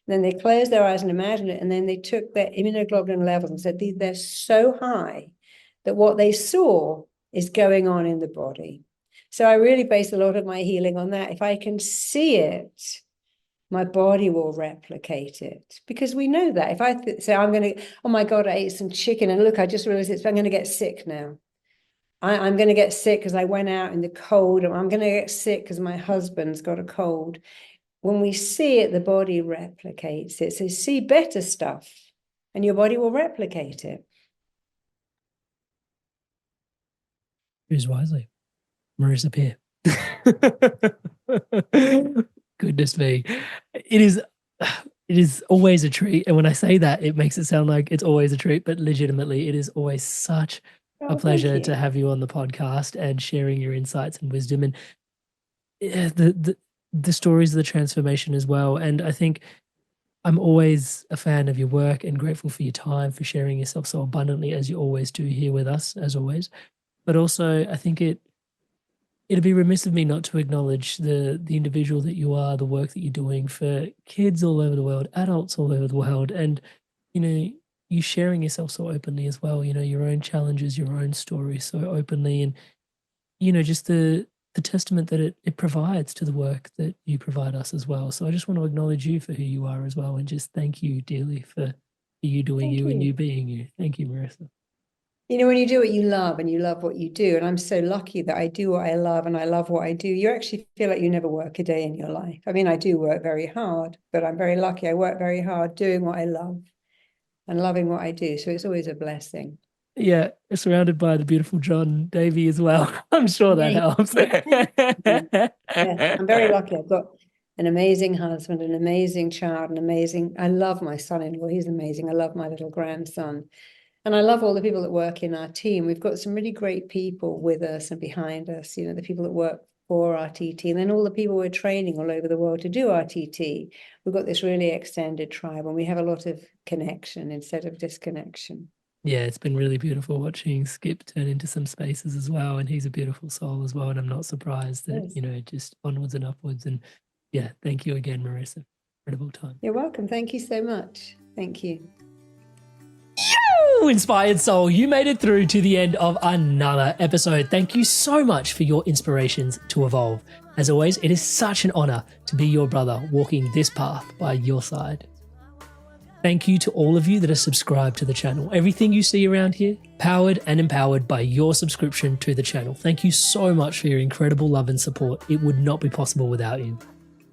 And then they closed their eyes and imagined it, and then they took their immunoglobulin levels and said they're so high that what they saw is going on in the body. So I really base a lot of my healing on that. If I can see it, my body will replicate it, because we know that. If I say I'm going to, oh my God, I ate some chicken, and look, I just realized I'm going to get sick now. I'm going to get sick because I went out in the cold, and I'm going to get sick because my husband's got a cold. When we see it, the body replicates it. So see better stuff, and your body will replicate it. Choose wisely. Marisa Peer. Goodness me. It is always a treat. And when I say that, it makes it sound like it's always a treat, but legitimately, it is always such a pleasure to have you on the podcast and sharing your insights and wisdom, and the stories of the transformation as well. And I think I'm always a fan of your work and grateful for your time, for sharing yourself so abundantly as you always do here with us, as always. But also, I think it'd be remiss of me not to acknowledge the individual that you are, the work that you're doing for kids all over the world, adults all over the world, and you sharing yourself so openly as well. Your own challenges, your own story so openly, and just the testament that it provides to the work that you provide us as well. So I just want to acknowledge you for who you are as well, and just thank you dearly for you doing you and you being you. Thank you, Marisa. When you do what you love and you love what you do, and I'm so lucky that I do what I love and I love what I do, you actually feel like you never work a day in your life. I mean, I do work very hard, but I'm very lucky. I work very hard doing what I love and loving what I do. So it's always a blessing. Yeah, surrounded by the beautiful John Davey as well. I'm sure that helps. Yeah, I'm very lucky. I've got an amazing husband, an amazing child, I love my son-in-law. He's amazing. I love my little grandson. And I love all the people that work in our team. We've got some really great people with us and behind us, the people that work for RTT, and then all the people we're training all over the world to do RTT. We've got this really extended tribe, and we have a lot of connection instead of disconnection. Yeah, it's been really beautiful watching Skip turn into some spaces as well. And he's a beautiful soul as well. And I'm not surprised that, just onwards and upwards. And yeah, thank you again, Marisa. Incredible time. You're welcome. Thank you so much. Thank you. Inspired soul, you made it through to the end of another episode. Thank you so much for your inspirations to evolve. As always, it is such an honor to be your brother walking this path by your side. Thank you to all of you that are subscribed to the channel. Everything you see around here, powered and empowered by your subscription to the channel. Thank you so much for your incredible love and support. It would not be possible without you.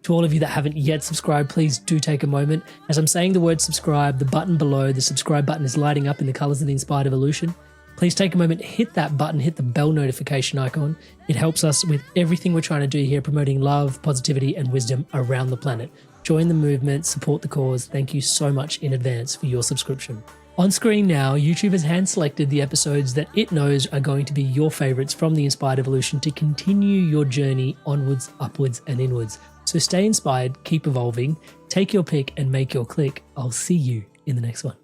To all of you that haven't yet subscribed, please do take a moment. As I'm saying the word subscribe, the button below, the subscribe button is lighting up in the colors of the Inspired Evolution. Please take a moment, hit that button, hit the bell notification icon. It helps us with everything we're trying to do here, promoting love, positivity, and wisdom around the planet. Join the movement, support the cause. Thank you so much in advance for your subscription. On screen now, YouTube has hand-selected the episodes that it knows are going to be your favorites from the Inspired Evolution to continue your journey onwards, upwards, and inwards. So stay inspired, keep evolving, take your pick, and make your click. I'll see you in the next one.